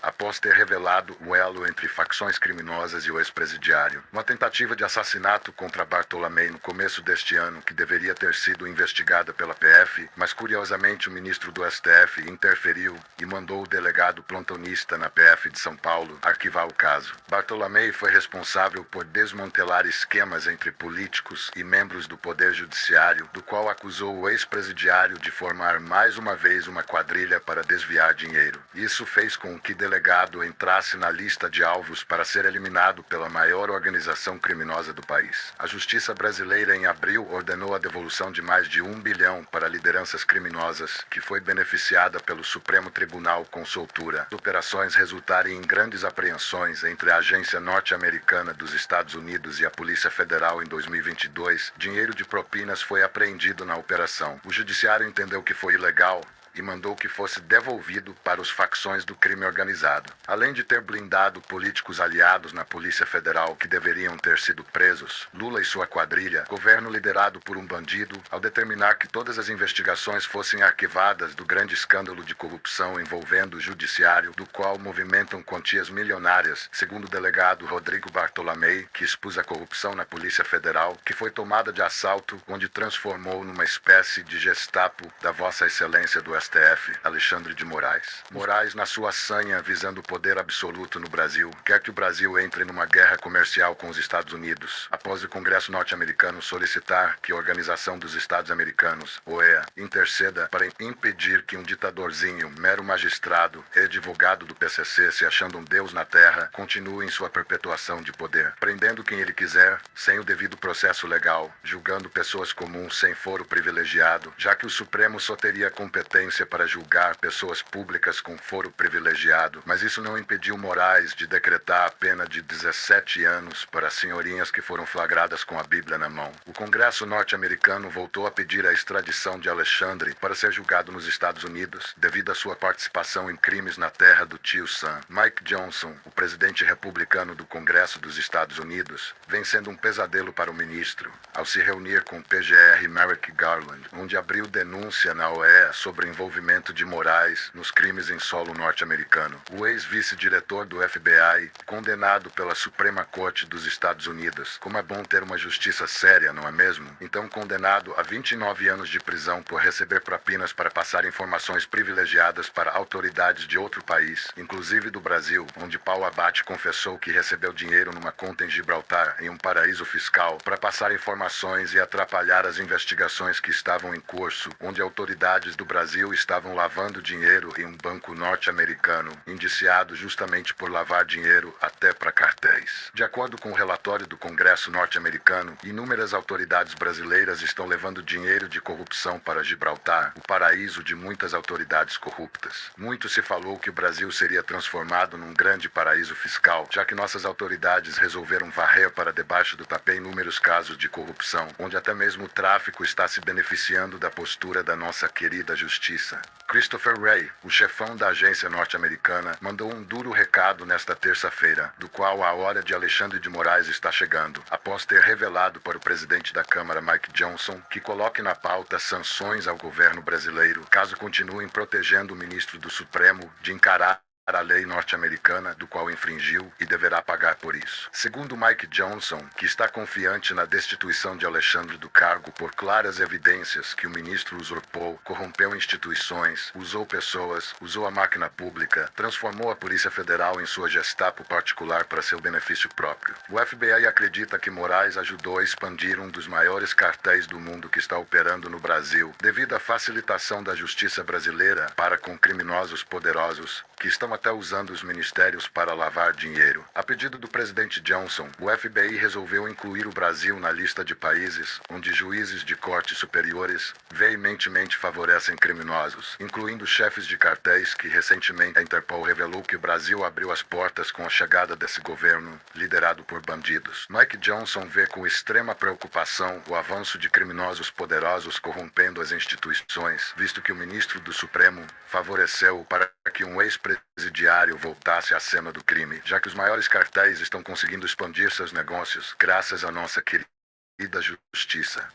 após ter revelado o elo entre facções criminosas e o ex-presidiário. Uma tentativa de assassinato contra Bartolomei no começo deste ano, que deveria ter sido investigada pela PF, mas curiosamente o ministro do STF interferiu e mandou o delegado plantonista na PF de São Paulo arquivar o caso. Bartolomei foi responsável por desmantelar esquemas entre políticos e membros do Poder Judiciário, do qual acusou o ex-presidiário de formar mais uma vez uma quadrilha para desviar dinheiro. Isso fez com que o delegado entrasse na lista de alvos para ser eliminado pela maior organização criminosa do país. A Justiça brasileira, em abril, ordenou a devolução de mais de 1 bilhão para lideranças criminosas, que foi beneficiada pelo Supremo Tribunal com soltura. As operações resultaram em grandes apreensões entre a Agência Norte-Americana dos Estados Unidos e a Polícia Federal em 2022. Dinheiro de propinas foi apreendido na operação. O Judiciário entendeu que foi ilegal e mandou que fosse devolvido para os facções do crime organizado. Além de ter blindado políticos aliados na Polícia Federal que deveriam ter sido presos, Lula e sua quadrilha, governo liderado por um bandido, ao determinar que todas as investigações fossem arquivadas do grande escândalo de corrupção envolvendo o judiciário, do qual movimentam quantias milionárias, segundo o delegado Rodrigo Bartolomei, que expôs a corrupção na Polícia Federal, que foi tomada de assalto, onde transformou numa espécie de Gestapo da Vossa Excelência do STF, Alexandre de Moraes. Moraes, na sua sanha visando o poder absoluto no Brasil, quer que o Brasil entre numa guerra comercial com os Estados Unidos, após o Congresso norte-americano solicitar que a Organização dos Estados Americanos, OEA, interceda para impedir que um ditadorzinho, mero magistrado e advogado do PCC, se achando um deus na terra, continue em sua perpetuação de poder, prendendo quem ele quiser, sem o devido processo legal, julgando pessoas comuns sem foro privilegiado, já que o Supremo só teria competência para julgar pessoas públicas com foro privilegiado, mas isso não impediu Moraes de decretar a pena de 17 anos para senhorinhas que foram flagradas com a Bíblia na mão. O Congresso norte-americano voltou a pedir a extradição de Alexandre para ser julgado nos Estados Unidos, devido à sua participação em crimes na terra do tio Sam. Mike Johnson, o presidente republicano do Congresso dos Estados Unidos, vem sendo um pesadelo para o ministro, ao se reunir com o PGR Merrick Garland, onde abriu denúncia na OEA sobre o envolvimento de Moraes nos crimes em solo norte-americano. O ex-vice-diretor do FBI, condenado pela Suprema Corte dos Estados Unidos. Como é bom ter uma justiça séria, não é mesmo? Então condenado a 29 anos de prisão por receber propinas para passar informações privilegiadas para autoridades de outro país, inclusive do Brasil, onde Paulo Abate confessou que recebeu dinheiro numa conta em Gibraltar, em um paraíso fiscal, para passar informações e atrapalhar as investigações que estavam em curso, onde autoridades do Brasil estavam lavando dinheiro em um banco norte-americano, indiciado justamente por lavar dinheiro até para cartéis. De acordo com o relatório do Congresso norte-americano, inúmeras autoridades brasileiras estão levando dinheiro de corrupção para Gibraltar, o paraíso de muitas autoridades corruptas. Muito se falou que o Brasil seria transformado num grande paraíso fiscal, já que nossas autoridades resolveram varrer para debaixo do tapete inúmeros casos de corrupção, onde até mesmo o tráfico está se beneficiando da postura da nossa querida justiça. Christopher Wray, o chefão da agência norte-americana, mandou um duro recado nesta terça-feira, do qual a hora de Alexandre de Moraes está chegando, após ter revelado para o presidente da Câmara, Mike Johnson, que coloque na pauta sanções ao governo brasileiro, caso continuem protegendo o ministro do Supremo de encarar a lei norte-americana, do qual infringiu e deverá pagar por isso. Segundo Mike Johnson, que está confiante na destituição de Alexandre do cargo por claras evidências que o ministro usurpou, corrompeu instituições, usou pessoas, usou a máquina pública, transformou a Polícia Federal em sua Gestapo particular para seu benefício próprio. O FBI acredita que Moraes ajudou a expandir um dos maiores cartéis do mundo que está operando no Brasil, devido à facilitação da justiça brasileira para com criminosos poderosos que estão até usando os ministérios para lavar dinheiro. A pedido do presidente Johnson, o FBI resolveu incluir o Brasil na lista de países onde juízes de cortes superiores veementemente favorecem criminosos, incluindo chefes de cartéis que recentemente a Interpol revelou que o Brasil abriu as portas com a chegada desse governo liderado por bandidos. Mike Johnson vê com extrema preocupação o avanço de criminosos poderosos corrompendo as instituições, visto que o ministro do Supremo favoreceu para que um ex-presidiário voltasse à cena do crime, já que os maiores cartéis estão conseguindo expandir seus negócios graças à nossa querida justiça.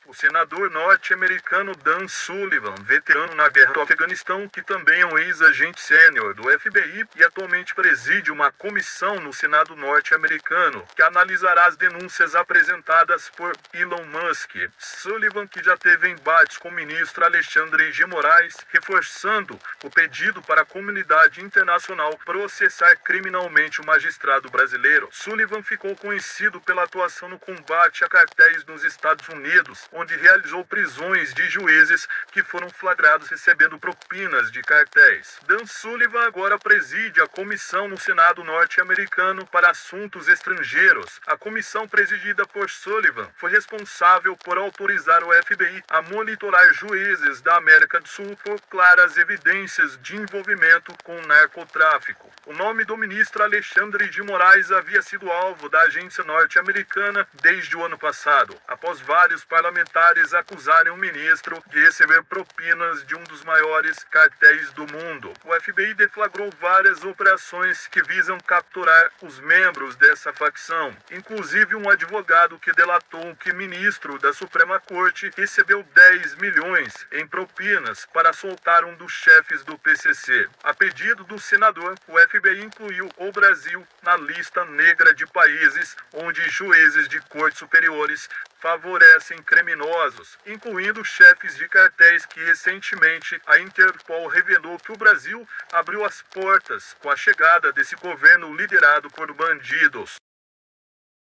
O senador norte-americano Dan Sullivan, veterano na guerra do Afeganistão, que também é um ex-agente sênior do FBI e atualmente preside uma comissão no Senado norte-americano que analisará as denúncias apresentadas por Elon Musk. Sullivan, que já teve embates com o ministro Alexandre de Moraes, reforçando o pedido para a comunidade internacional processar criminalmente o magistrado brasileiro. Sullivan ficou conhecido pela atuação no combate a cartéis nos Estados Unidos, onde realizou prisões de juízes que foram flagrados recebendo propinas de cartéis. Dan Sullivan agora preside a comissão no Senado norte-americano para assuntos estrangeiros. A comissão presidida por Sullivan foi responsável por autorizar o FBI a monitorar juízes da América do Sul por claras evidências de envolvimento com narcotráfico. O nome do ministro Alexandre de Moraes havia sido alvo da agência norte-americana desde o ano passado, após vários parlamentares acusarem o ministro de receber propinas de um dos maiores cartéis do mundo. O FBI deflagrou várias operações que visam capturar os membros dessa facção, inclusive um advogado que delatou que o ministro da Suprema Corte recebeu 10 milhões em propinas para soltar um dos chefes do PCC. A pedido do senador, o FBI incluiu o Brasil na lista negra de países onde juízes de cortes superiores favorecem criminosos, incluindo chefes de cartéis que recentemente a Interpol revelou que o Brasil abriu as portas com a chegada desse governo liderado por bandidos.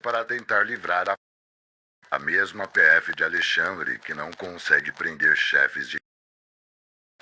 Para tentar livrar a mesma PF de Alexandre, que não consegue prender chefes de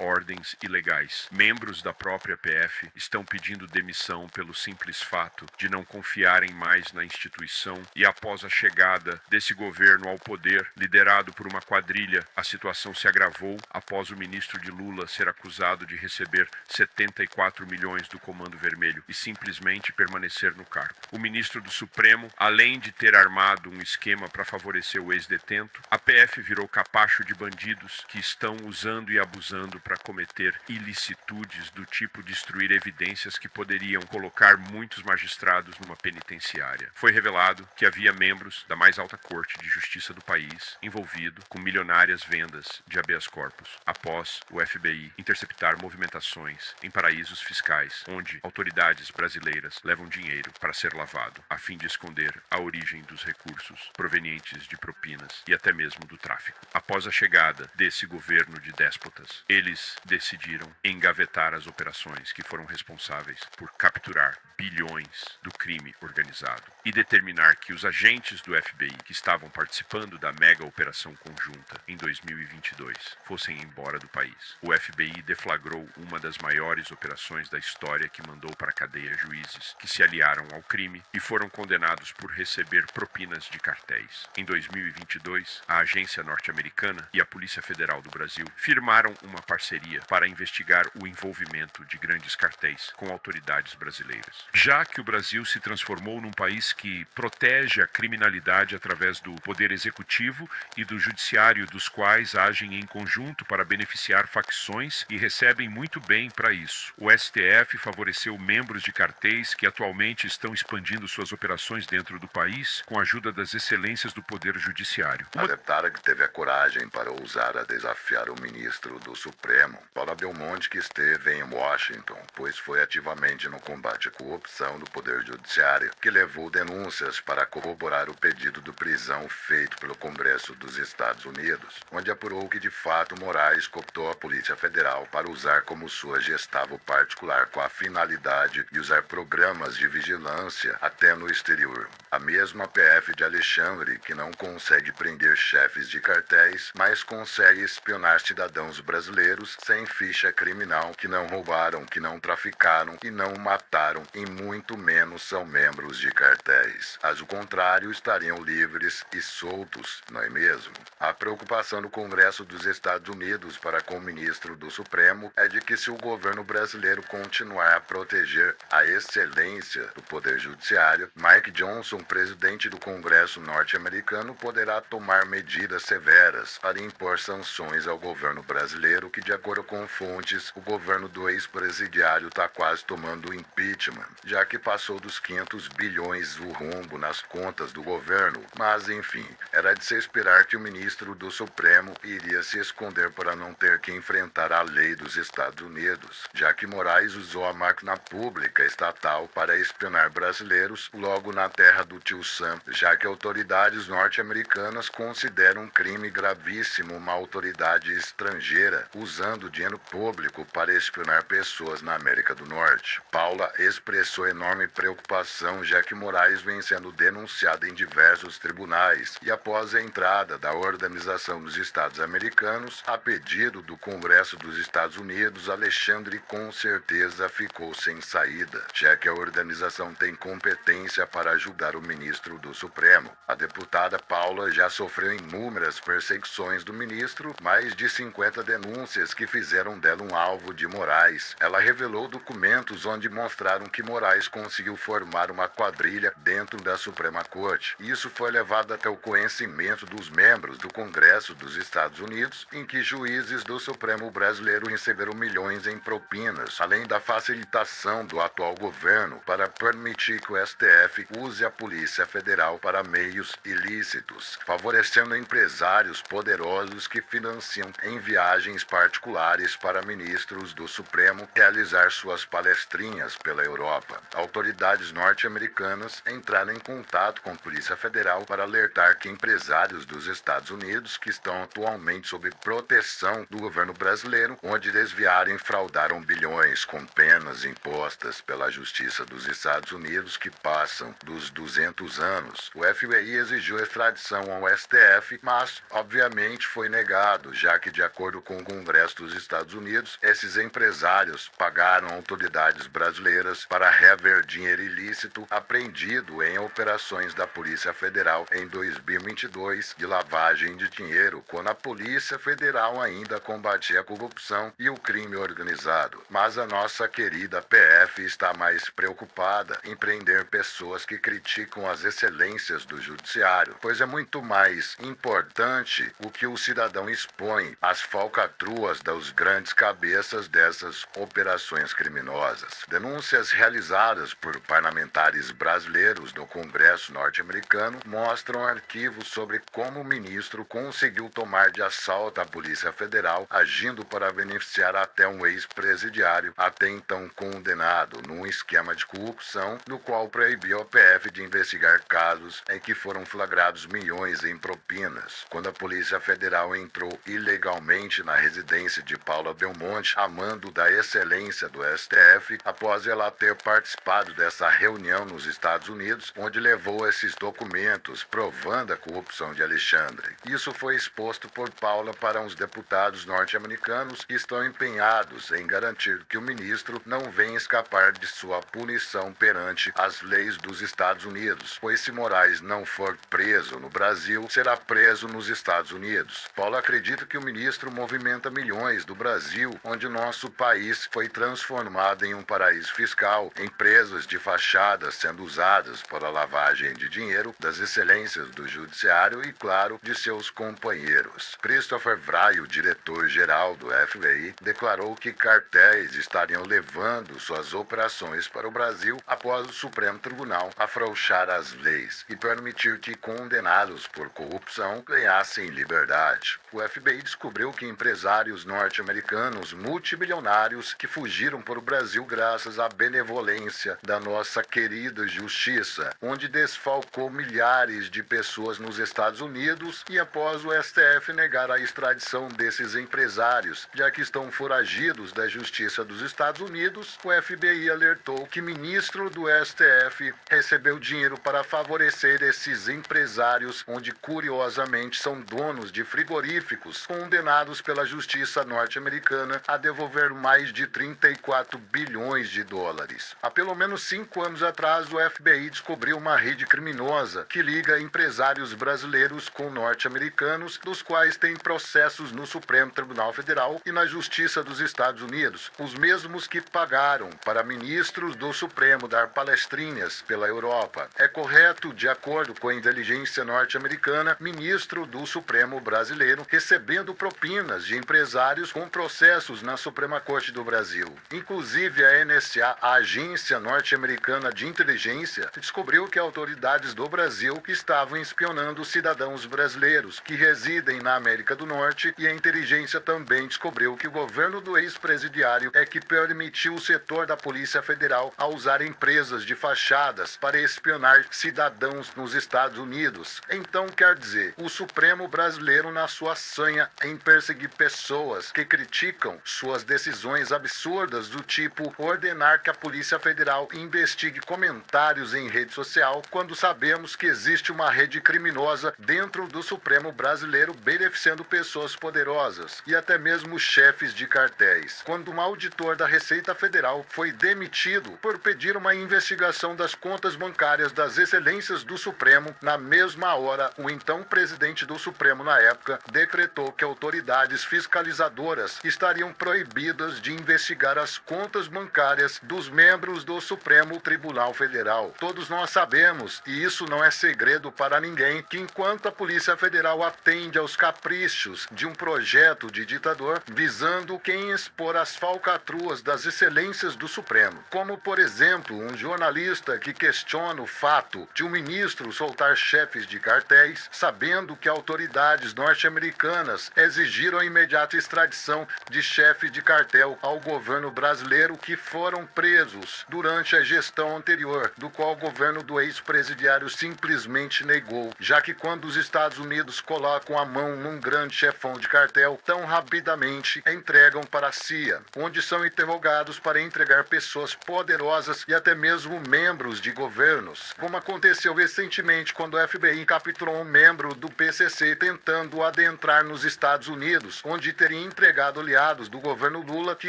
ordens ilegais. Membros da própria PF estão pedindo demissão pelo simples fato de não confiarem mais na instituição e após a chegada desse governo ao poder, liderado por uma quadrilha, a situação se agravou após o ministro de Lula ser acusado de receber 74 milhões do Comando Vermelho e simplesmente permanecer no cargo. O ministro do Supremo, além de ter armado um esquema para favorecer o ex-detento, a PF virou capacho de bandidos que estão usando e abusando para cometer ilicitudes do tipo destruir evidências que poderiam colocar muitos magistrados numa penitenciária. Foi revelado que havia membros da mais alta corte de justiça do país envolvido com milionárias vendas de habeas corpus, após o FBI interceptar movimentações em paraísos fiscais, onde autoridades brasileiras levam dinheiro para ser lavado, a fim de esconder a origem dos recursos provenientes de propinas e até mesmo do tráfico. Após a chegada desse governo de déspotas, eles decidiram engavetar as operações que foram responsáveis por capturar bilhões do crime organizado e determinar que os agentes do FBI que estavam participando da mega operação conjunta em 2022 fossem embora do país. O FBI deflagrou uma das maiores operações da história que mandou para a cadeia juízes que se aliaram ao crime e foram condenados por receber propinas de cartéis. Em 2022, a agência norte-americana e a Polícia Federal do Brasil firmaram uma parceria para investigar o envolvimento de grandes cartéis com autoridades brasileiras. Já que o Brasil se transformou num país que protege a criminalidade através do poder executivo e do judiciário, dos quais agem em conjunto para beneficiar facções e recebem muito bem para isso. O STF favoreceu membros de cartéis que atualmente estão expandindo suas operações dentro do país com a ajuda das excelências do poder judiciário. A deputada que teve a coragem para ousar a desafiar o ministro do Supremo, Paula Belmonte, que esteve em Washington, pois foi ativamente no combate à corrupção do Poder Judiciário, que levou denúncias para corroborar o pedido de prisão feito pelo Congresso dos Estados Unidos, onde apurou que de fato Moraes cooptou a Polícia Federal para usar como sua Gestapo particular com a finalidade de usar programas de vigilância até no exterior. A mesma PF de Alexandre, que não consegue prender chefes de cartéis, mas consegue espionar cidadãos brasileiros sem ficha criminal, que não roubaram, que não traficaram e não mataram e muito menos são membros de cartéis. Caso contrário, estariam livres e soltos, não é mesmo? A preocupação do Congresso dos Estados Unidos para com o ministro do Supremo é de que se o governo brasileiro continuar a proteger a excelência do Poder Judiciário, Mike Johnson, presidente do Congresso norte-americano, poderá tomar medidas severas para impor sanções ao governo brasileiro que, de acordo com fontes, o governo do ex-presidiário está quase tomando impeachment, já que passou dos 500 bilhões o rombo nas contas do governo. Mas, enfim, era de se esperar que o ministro do Supremo iria se esconder para não ter que enfrentar a lei dos Estados Unidos, já que Moraes usou a máquina pública estatal para espionar brasileiros logo na terra do tio Sam, já que autoridades norte-americanas consideram um crime gravíssimo uma autoridade estrangeira usando dinheiro público para espionar pessoas na América do Norte. Paula expressou enorme preocupação, já que Moraes vem sendo denunciado em diversos tribunais e após a entrada da Organização dos Estados Americanos, a pedido do Congresso dos Estados Unidos, Alexandre com certeza ficou sem saída, já que a organização tem competência para ajudar o ministro do Supremo. A deputada Paula já sofreu inúmeras perseguições do ministro, mais de 50 denúncias que fizeram dela um alvo de Moraes. Ela revelou documentos onde mostraram que Moraes conseguiu formar uma quadrilha dentro da Suprema Corte. Isso foi levado até o conhecimento dos membros do Congresso dos Estados Unidos, em que juízes do Supremo brasileiro receberam milhões em propinas, além da facilitação do atual governo para permitir que o STF use a Polícia Federal para meios ilícitos, favorecendo empresários poderosos que financiam em viagens particulares particulares para ministros do Supremo realizar suas palestrinhas pela Europa. Autoridades norte-americanas entraram em contato com a Polícia Federal para alertar que empresários dos Estados Unidos que estão atualmente sob proteção do governo brasileiro, onde desviaram e fraudaram bilhões com penas impostas pela Justiça dos Estados Unidos que passam dos 200 anos. O FBI exigiu extradição ao STF, mas obviamente foi negado, já que, de acordo com o Congresso dos Estados Unidos, esses empresários pagaram autoridades brasileiras para reaver dinheiro ilícito apreendido em operações da Polícia Federal em 2022 de lavagem de dinheiro, quando a Polícia Federal ainda combatia a corrupção e o crime organizado. Mas a nossa querida PF está mais preocupada em prender pessoas que criticam as excelências do judiciário, pois é muito mais importante o que o cidadão expõe às falcatruas dos grandes cabeças dessas operações criminosas. Denúncias realizadas por parlamentares brasileiros no Congresso norte-americano mostram arquivos sobre como o ministro conseguiu tomar de assalto a Polícia Federal, agindo para beneficiar até um ex-presidiário, até então condenado, num esquema de corrupção, no qual proibiu a PF de investigar casos em que foram flagrados milhões em propinas. Quando a Polícia Federal entrou ilegalmente na residência de Paula Belmonte, a mando da excelência do STF, após ela ter participado dessa reunião nos Estados Unidos, onde levou esses documentos provando a corrupção de Alexandre. Isso foi exposto por Paula para uns deputados norte-americanos que estão empenhados em garantir que o ministro não venha escapar de sua punição perante as leis dos Estados Unidos, pois se Moraes não for preso no Brasil, será preso nos Estados Unidos. Paula acredita que o ministro movimenta milhões do Brasil, onde nosso país foi transformado em um paraíso fiscal, empresas de fachadas sendo usadas para a lavagem de dinheiro das excelências do judiciário e, claro, de seus companheiros. Christopher Wray, o diretor-geral do FBI, declarou que cartéis estariam levando suas operações para o Brasil após o Supremo Tribunal afrouxar as leis e permitir que condenados por corrupção ganhassem liberdade. O FBI descobriu que empresários norte-americanos multibilionários que fugiram para o Brasil graças à benevolência da nossa querida justiça, onde desfalcou milhares de pessoas nos Estados Unidos e após o STF negar a extradição desses empresários, já que estão foragidos da Justiça dos Estados Unidos, o FBI alertou que ministro do STF recebeu dinheiro para favorecer esses empresários, onde curiosamente são donos de frigoríficos, condenados pela Justiça norte-americana a devolver mais de 34 bilhões de dólares. Há pelo menos 5 anos atrás, o FBI descobriu uma rede criminosa que liga empresários brasileiros com norte-americanos, dos quais tem processos no Supremo Tribunal Federal e na Justiça dos Estados Unidos, os mesmos que pagaram para ministros do Supremo dar palestrinhas pela Europa. É correto, de acordo com a inteligência norte-americana, ministro do Supremo brasileiro recebendo propinas de empresários com processos na Suprema Corte do Brasil. Inclusive, a NSA, a agência norte-americana de inteligência, descobriu que autoridades do Brasil estavam espionando cidadãos brasileiros que residem na América do Norte, e a inteligência também descobriu que o governo do ex-presidiário é que permitiu o setor da Polícia Federal a usar empresas de fachadas para espionar cidadãos nos Estados Unidos. Então, quer dizer, o Supremo brasileiro, na sua sanha em perseguir pessoas que criticam suas decisões absurdas, do tipo ordenar que a Polícia Federal investigue comentários em rede social, quando sabemos que existe uma rede criminosa dentro do Supremo brasileiro beneficiando pessoas poderosas e até mesmo chefes de cartéis. Quando um auditor da Receita Federal foi demitido por pedir uma investigação das contas bancárias das excelências do Supremo, na mesma hora, o então presidente do Supremo na época decretou que autoridades fiscalizadoras estariam proibidas de investigar as contas bancárias dos membros do Supremo Tribunal Federal. Todos nós sabemos, e isso não é segredo para ninguém, que enquanto a Polícia Federal atende aos caprichos de um projeto de ditador visando quem expor as falcatruas das excelências do Supremo, como, por exemplo, um jornalista que questiona o fato de um ministro soltar chefes de cartéis, sabendo que autoridades norte-americanas exigiram a imediata extradição de chefe de cartel ao governo brasileiro que foram presos durante a gestão anterior, do qual o governo do ex-presidiário simplesmente negou, já que quando os Estados Unidos colocam a mão num grande chefão de cartel, tão rapidamente entregam para a CIA, onde são interrogados para entregar pessoas poderosas e até mesmo membros de governos, como aconteceu recentemente quando o FBI capturou um membro do PCC tentando adentrar nos Estados Unidos, onde teria entregado aliados do governo Lula que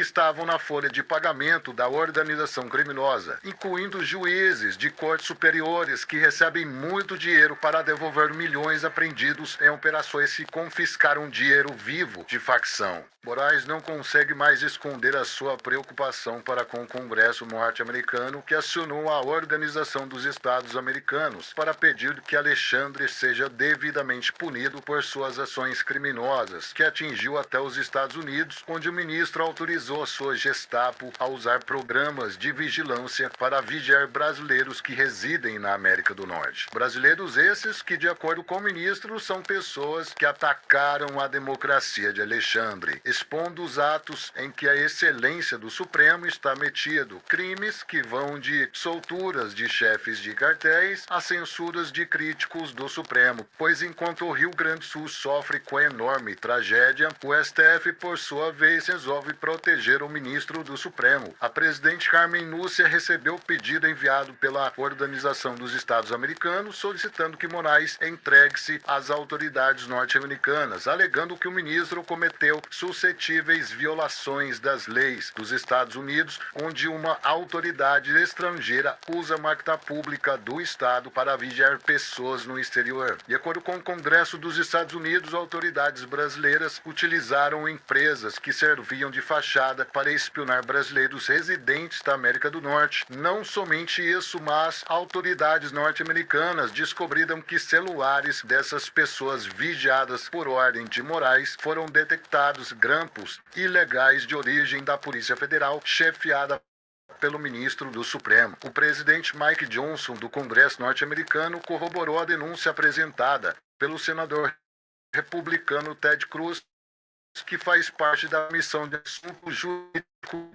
estavam na folha de pagamento da organização criminosa, incluindo juízes de cortes superiores que recebem muito dinheiro para devolver milhões apreendidos em operações que confiscaram dinheiro vivo de facção. Moraes não consegue mais esconder a sua preocupação para com o Congresso norte-americano, que acionou a Organização dos Estados Americanos para pedir que Alexandre seja devidamente punido por suas ações criminosas, que atingiu até os Estados Unidos, onde o ministro autorizou a sua Gestapo a usar programas de vigilância para vigiar brasileiros que residem na América do Norte. Brasileiros esses que, de acordo com o ministro, são pessoas que atacaram a democracia de Alexandre, expondo os atos em que a excelência do Supremo está metido, crimes que vão de solturas de chefes de cartéis a censuras de críticos do Supremo, pois enquanto o Rio Grande do Sul sofre com enorme tragédia, o STF, por sua vez, resolve proteger o ministro do Supremo. A presidente Carmen Lúcia recebeu o pedido enviado pela Organização dos Estados Americanos, solicitando que Moraes entregue-se às autoridades norte-americanas, alegando que o ministro cometeu suscetíveis violações das leis dos Estados Unidos, onde uma autoridade estrangeira usa a máquina pública do Estado para vigiar pessoas no exterior. De acordo com o Congresso dos Estados Unidos, autoridades brasileiras utilizaram empresas que serviam de fachada para espionar brasileiros residentes da América do Norte. Não somente isso, mas autoridades norte-americanas descobriram que celulares dessas pessoas vigiadas por ordem de Moraes foram detectados grampos ilegais de origem da Polícia Federal, chefiada pelo ministro do Supremo. O presidente Mike Johnson, do Congresso norte-americano, corroborou a denúncia apresentada pelo senador republicano Ted Cruz, que faz parte da missão de assunto jurídico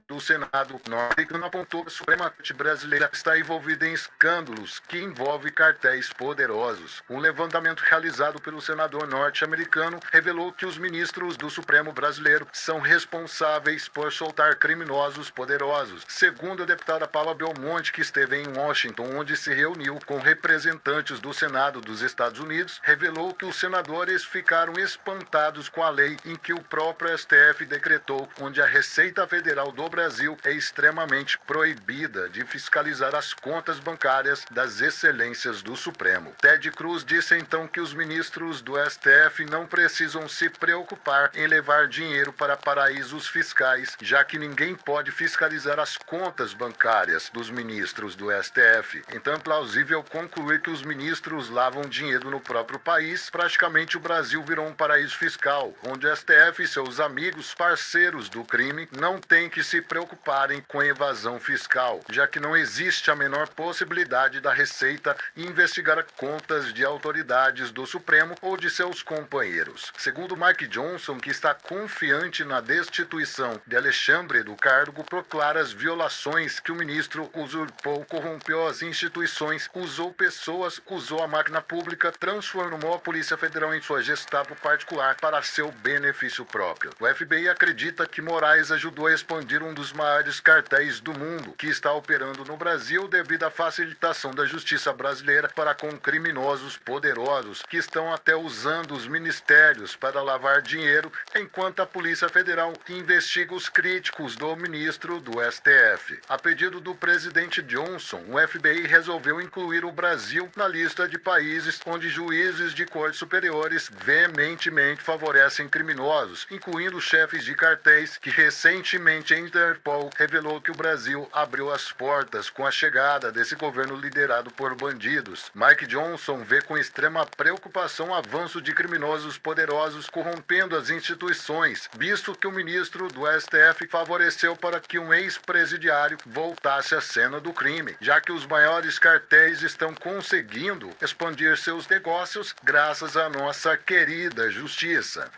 do Senado norte-americano, apontou que a Suprema Corte brasileira está envolvida em escândalos que envolvem cartéis poderosos. Um levantamento realizado pelo senador norte-americano revelou que os ministros do Supremo brasileiro são responsáveis por soltar criminosos poderosos. Segundo a deputada Paula Belmonte, que esteve em Washington, onde se reuniu com representantes do Senado dos Estados Unidos, revelou que os senadores ficaram espantados com a lei em que o próprio STF decretou, onde a Receita Federal do Brasil é extremamente proibida de fiscalizar as contas bancárias das excelências do Supremo. Ted Cruz disse então que os ministros do STF não precisam se preocupar em levar dinheiro para paraísos fiscais, já que ninguém pode fiscalizar as contas bancárias dos ministros do STF. Então é plausível concluir que os ministros lavam dinheiro no próprio país. Praticamente o Brasil virou um paraíso fiscal, onde o STF e seus amigos parceiros do crime não têm que se preocuparem com evasão fiscal, já que não existe a menor possibilidade da Receita investigar contas de autoridades do Supremo ou de seus companheiros. Segundo Mike Johnson, que está confiante na destituição de Alexandre do cargo por claras violações que o ministro usurpou, corrompeu as instituições, usou pessoas, usou a máquina pública, transformou a Polícia Federal em sua Gestapo particular para seu benefício próprio. O FBI acredita que Moraes ajudou a expandir um dos maiores cartéis do mundo, que está operando no Brasil devido à facilitação da justiça brasileira para com criminosos poderosos, que estão até usando os ministérios para lavar dinheiro, enquanto a Polícia Federal investiga os críticos do ministro do STF. A pedido do presidente Johnson, o FBI resolveu incluir o Brasil na lista de países onde juízes de cortes superiores veementemente favorecem criminosos, incluindo chefes de cartéis, que recentemente a Interpol revelou que o Brasil abriu as portas com a chegada desse governo liderado por bandidos. Mike Johnson vê com extrema preocupação o avanço de criminosos poderosos corrompendo as instituições, visto que o ministro do STF favoreceu para que um ex-presidiário voltasse à cena do crime, já que os maiores cartéis estão conseguindo expandir seus negócios graças à nossa querida justiça.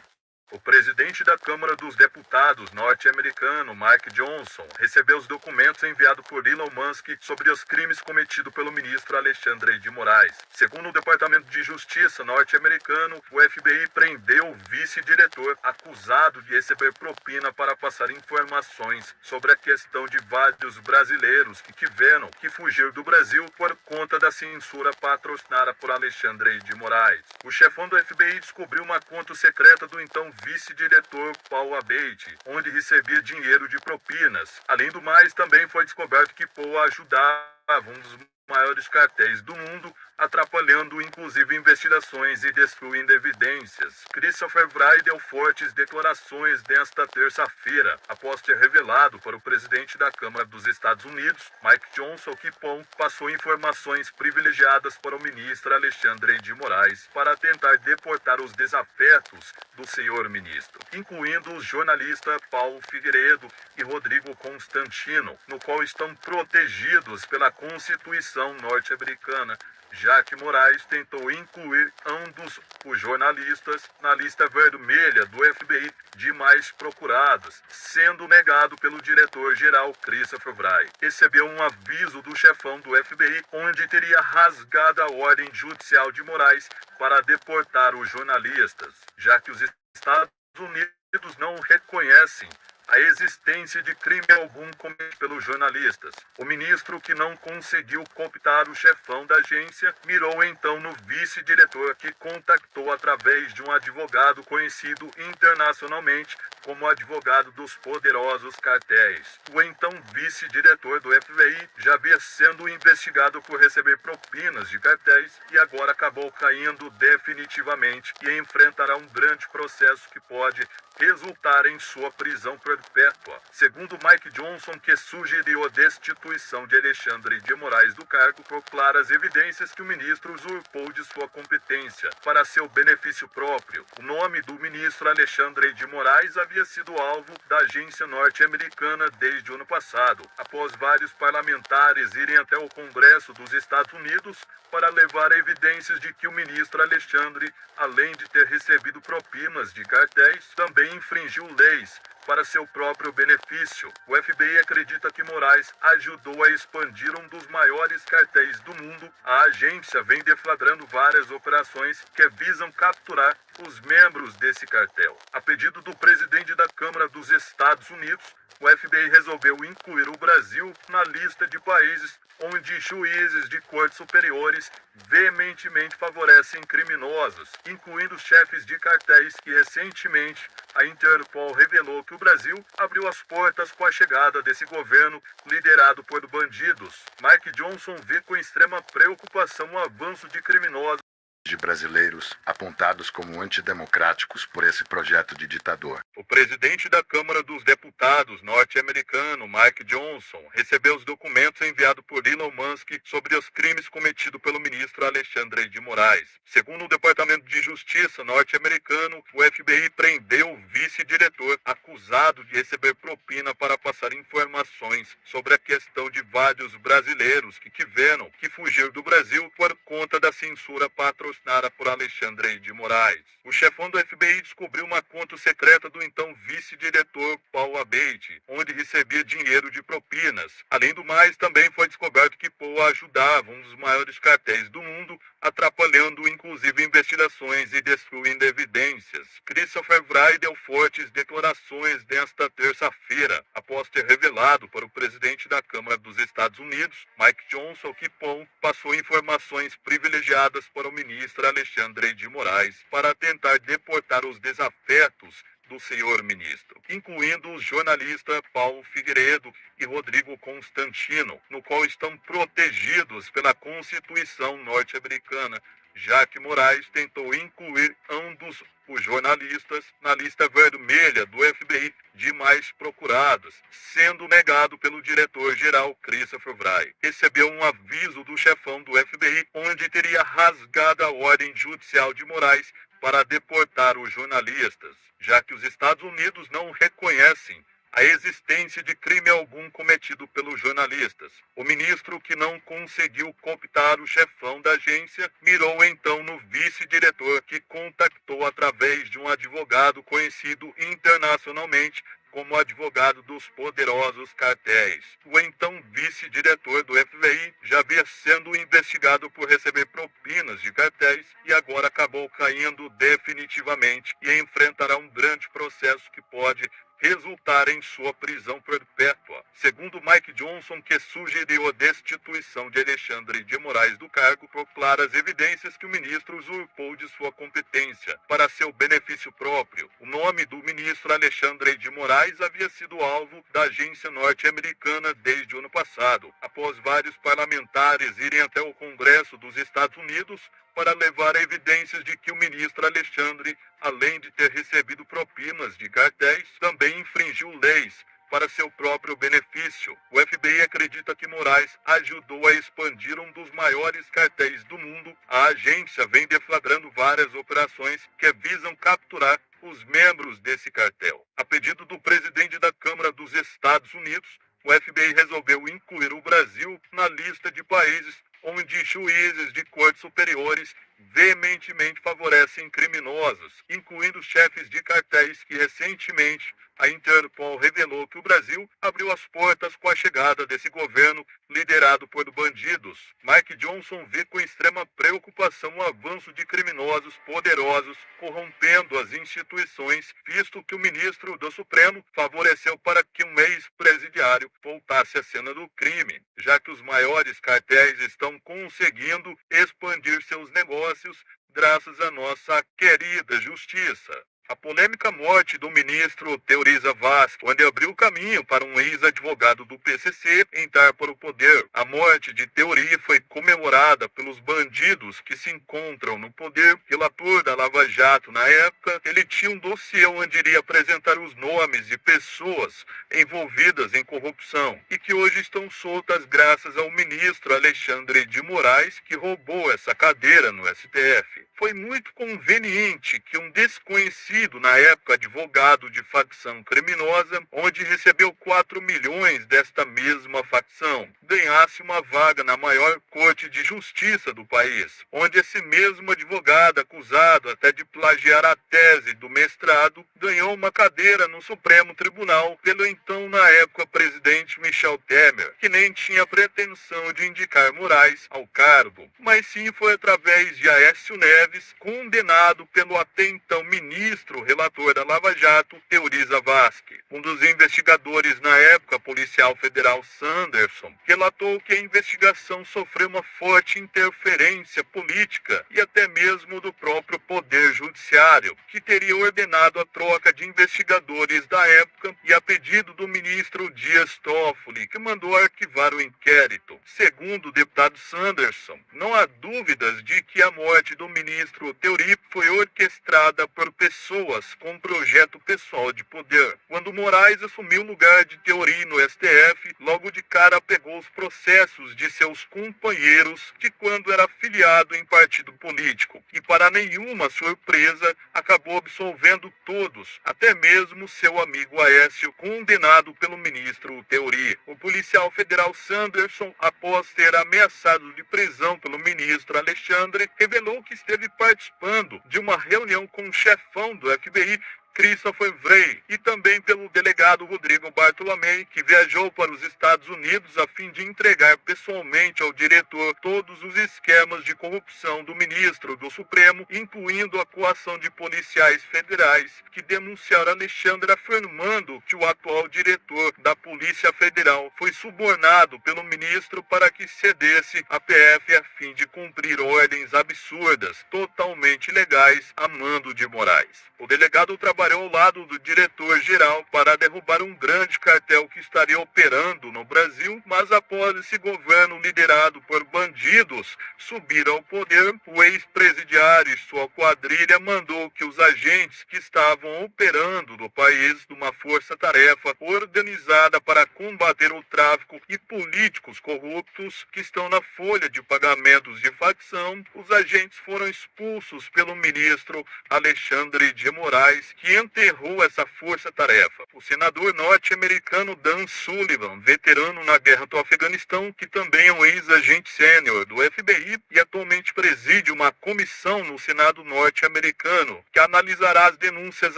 O presidente da Câmara dos Deputados norte-americano, Mike Johnson, recebeu os documentos enviados por Elon Musk sobre os crimes cometidos pelo ministro Alexandre de Moraes. Segundo o Departamento de Justiça norte-americano, o FBI prendeu o vice-diretor acusado de receber propina para passar informações sobre a questão de vários brasileiros que tiveram que fugir do Brasil por conta da censura patrocinada por Alexandre de Moraes. O chefão do FBI descobriu uma conta secreta do então vice-diretor Paul Abate, onde recebia dinheiro de propinas. Além do mais, também foi descoberto que Paul ajudava um dos maiores cartéis do mundo, atrapalhando inclusive investigações e destruindo evidências. Christopher Wray deu fortes declarações nesta terça-feira, após ter revelado para o presidente da Câmara dos Estados Unidos, Mike Johnson, que Paul passou informações privilegiadas para o ministro Alexandre de Moraes para tentar deportar os desafetos do senhor ministro, incluindo os jornalistas Paulo Figueiredo e Rodrigo Constantino, no qual estão protegidos pela Constituição norte-americana, já que Moraes tentou incluir ambos os jornalistas na lista vermelha do FBI de mais procurados, sendo negado pelo diretor-geral Christopher Wray. Recebeu um aviso do chefão do FBI, onde teria rasgado a ordem judicial de Moraes para deportar os jornalistas, já que os Estados Unidos não reconhecem a existência de crime algum cometido pelos jornalistas. O ministro, que não conseguiu cooptar o chefão da agência, mirou então no vice-diretor, que contactou através de um advogado conhecido internacionalmente como advogado dos poderosos cartéis. O então vice-diretor do FBI já havia sendo investigado por receber propinas de cartéis e agora acabou caindo definitivamente e enfrentará um grande processo que pode resultar em sua prisão perpétua. Segundo Mike Johnson, que sugeriu a destituição de Alexandre de Moraes do cargo por claras evidências que o ministro usurpou de sua competência para seu benefício próprio. O nome do ministro Alexandre de Moraes havia sido alvo da agência norte-americana desde o ano passado, após vários parlamentares irem até o Congresso dos Estados Unidos para levar evidências de que o ministro Alexandre, além de ter recebido propinas de cartéis, também infringiu leis para seu próprio benefício. O FBI acredita que Moraes ajudou a expandir um dos maiores cartéis do mundo. A agência vem deflagrando várias operações que visam capturar os membros desse cartel. A pedido do presidente da Câmara dos Estados Unidos, o FBI resolveu incluir o Brasil na lista de países onde juízes de cortes superiores veementemente favorecem criminosos, incluindo chefes de cartéis, que recentemente a Interpol revelou que o Brasil abriu as portas com a chegada desse governo liderado por bandidos. Mike Johnson vê com extrema preocupação o avanço de criminosos de brasileiros apontados como antidemocráticos por esse projeto de ditador. O presidente da Câmara dos Deputados norte-americano, Mike Johnson, recebeu os documentos enviados por Elon Musk sobre os crimes cometidos pelo ministro Alexandre de Moraes. Segundo o Departamento de Justiça norte-americano, o FBI prendeu o vice-diretor acusado de receber propina para passar informações sobre a questão de vários brasileiros que tiveram que fugir do Brasil por conta da censura patrocinada por Alexandre de Moraes. O chefão do FBI descobriu uma conta secreta do então vice-diretor Paul Abate, onde recebia dinheiro de propinas. Além do mais, também foi descoberto que Paul ajudava um dos maiores cartéis do mundo, atrapalhando inclusive investigações e destruindo evidências. Christopher Wray deu fortes declarações nesta terça-feira, após ter revelado para o presidente da Câmara dos Estados Unidos, Mike Johnson, que Paul passou informações privilegiadas para o ministro Alexandre de Moraes para tentar deportar os desafetos do senhor ministro, incluindo os jornalistas Paulo Figueiredo e Rodrigo Constantino, no qual estão protegidos pela Constituição norte-americana, já que Moraes tentou incluir ambos os jornalistas na lista vermelha do FBI de mais procurados, sendo negado pelo diretor-geral Christopher Wray. Recebeu um aviso do chefão do FBI, onde teria rasgado a ordem judicial de Moraes para deportar os jornalistas, já que os Estados Unidos não reconhecem a existência de crime algum cometido pelos jornalistas. O ministro, que não conseguiu cooptar o chefão da agência, mirou então no vice-diretor, que contactou através de um advogado conhecido internacionalmente como advogado dos poderosos cartéis. O então vice-diretor do FBI já havia sendo investigado por receber propinas de cartéis e agora acabou caindo definitivamente e enfrentará um grande processo que pode resultar em sua prisão perpétua. Segundo Mike Johnson, que sugeriu a destituição de Alexandre de Moraes do cargo por claras evidências que o ministro usurpou de sua competência para seu benefício próprio. O nome do ministro Alexandre de Moraes havia sido alvo da agência norte-americana desde o ano passado, após vários parlamentares irem até o Congresso dos Estados Unidos para levar evidências de que o ministro Alexandre, além de ter recebido propinas de cartéis, também infringiu leis para seu próprio benefício. O FBI acredita que Moraes ajudou a expandir um dos maiores cartéis do mundo. A agência vem deflagrando várias operações que visam capturar os membros desse cartel. A pedido do presidente da Câmara dos Estados Unidos, o FBI resolveu incluir o Brasil na lista de países onde juízes de cortes superiores veementemente favorecem criminosos, incluindo chefes de cartéis que recentemente a Interpol revelou que o Brasil abriu as portas com a chegada desse governo liderado por bandidos. Mike Johnson vê com extrema preocupação o avanço de criminosos poderosos corrompendo as instituições, visto que o ministro do Supremo favoreceu para que um ex-presidiário voltasse à cena do crime, já que os maiores cartéis estão conseguindo expandir seus negócios graças à nossa querida justiça. A polêmica morte do ministro Teoriza Vaz, onde abriu caminho para um ex-advogado do PCC entrar para o poder. A morte de Teori foi comemorada pelos bandidos que se encontram no poder. Relator da Lava Jato, na época, ele tinha um dossiê onde iria apresentar os nomes de pessoas envolvidas em corrupção e que hoje estão soltas graças ao ministro Alexandre de Moraes, que roubou essa cadeira no STF. Foi muito conveniente que um desconhecido, na época advogado de facção criminosa, onde recebeu 4 milhões desta mesma facção, ganhasse uma vaga na maior corte de justiça do país, onde esse mesmo advogado, acusado até de plagiar a tese do mestrado, ganhou uma cadeira no Supremo Tribunal pelo então, na época, presidente Michel Temer, que nem tinha pretensão de indicar Moraes ao cargo, mas sim foi através de Aécio Neves, condenado pelo até então ministro relator da Lava Jato, Teoriza Vasque. Um dos investigadores na época, policial federal Sanderson, relatou que a investigação sofreu uma forte interferência política e até mesmo do próprio Poder Judiciário, que teria ordenado a troca de investigadores da época e a pedido do ministro Dias Toffoli, que mandou arquivar o inquérito. Segundo o deputado Sanderson, não há dúvidas de que a morte do ministro Teori foi orquestrada por pessoas com projeto pessoal de poder. Quando Moraes assumiu o lugar de Teori no STF, logo de cara pegou os processos de seus companheiros de quando era afiliado em partido político e, para nenhuma surpresa, acabou absolvendo todos, até mesmo seu amigo Aécio, condenado pelo ministro Teori. O policial federal Sanderson, após ser ameaçado de prisão pelo ministro Alexandre, revelou que esteve participando de uma reunião com o chefão do FBI, Christopher Wray, e também pelo delegado Rodrigo Bartolomei, que viajou para os Estados Unidos a fim de entregar pessoalmente ao diretor todos os esquemas de corrupção do ministro do Supremo, incluindo a coação de policiais federais que denunciaram Alexandre, afirmando que o atual diretor da Polícia Federal foi subornado pelo ministro para que cedesse a PF a fim de cumprir ordens absurdas, totalmente ilegais, a mando de Moraes. O delegado trabalhou ao lado do diretor-geral para derrubar um grande cartel que estaria operando no Brasil, mas após esse governo liderado por bandidos subir ao poder, o ex-presidiário e sua quadrilha mandou que os agentes que estavam operando no país numa força-tarefa organizada para combater o tráfico e políticos corruptos que estão na folha de pagamentos de facção, os agentes foram expulsos pelo ministro Alexandre de Moraes, que que enterrou essa força-tarefa. O senador norte-americano Dan Sullivan, veterano na guerra do Afeganistão, que também é um ex-agente sênior do FBI e atualmente preside uma comissão no Senado norte-americano que analisará as denúncias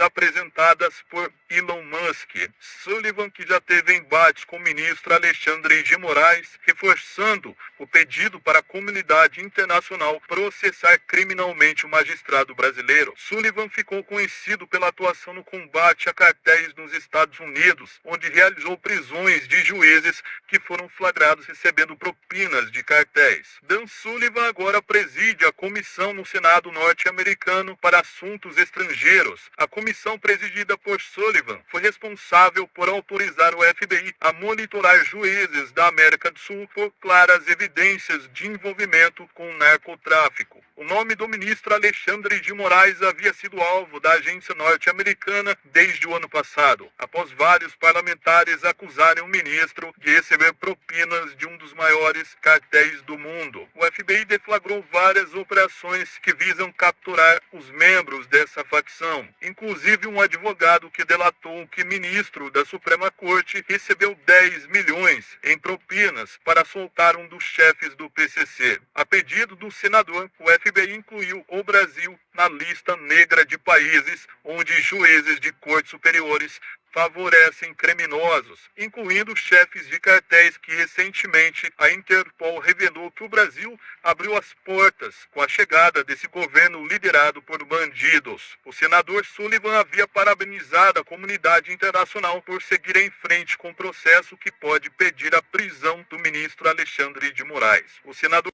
apresentadas por Elon Musk. Sullivan, que já teve embates com o ministro Alexandre de Moraes, reforçando o pedido para a comunidade internacional processar criminalmente o magistrado brasileiro. Sullivan ficou conhecido pela atuação no combate a cartéis nos Estados Unidos, onde realizou prisões de juízes que foram flagrados recebendo propinas de cartéis. Dan Sullivan agora preside a comissão no Senado norte-americano para assuntos estrangeiros. A comissão presidida por Sullivan foi responsável por autorizar o FBI a monitorar juízes da América do Sul por claras evidências de envolvimento com o narcotráfico. O nome do ministro Alexandre de Moraes havia sido alvo da agência norte-americana desde o ano passado, após vários parlamentares acusarem o ministro de receber propinas de um dos maiores cartéis do mundo. O FBI deflagrou várias operações que visam capturar os membros dessa facção, inclusive um advogado que delatou que o ministro da Suprema Corte recebeu 10 milhões em propinas para soltar um dos chefes do PCC. A pedido do senador, o FBI incluiu o Brasil na lista negra de países onde juízes de cortes superiores favorecem criminosos, incluindo chefes de cartéis que recentemente a Interpol revelou que o Brasil abriu as portas com a chegada desse governo liderado por bandidos. O senador Sullivan havia parabenizado a comunidade internacional por seguir em frente com o processo que pode pedir a prisão do ministro Alexandre de Moraes. O senador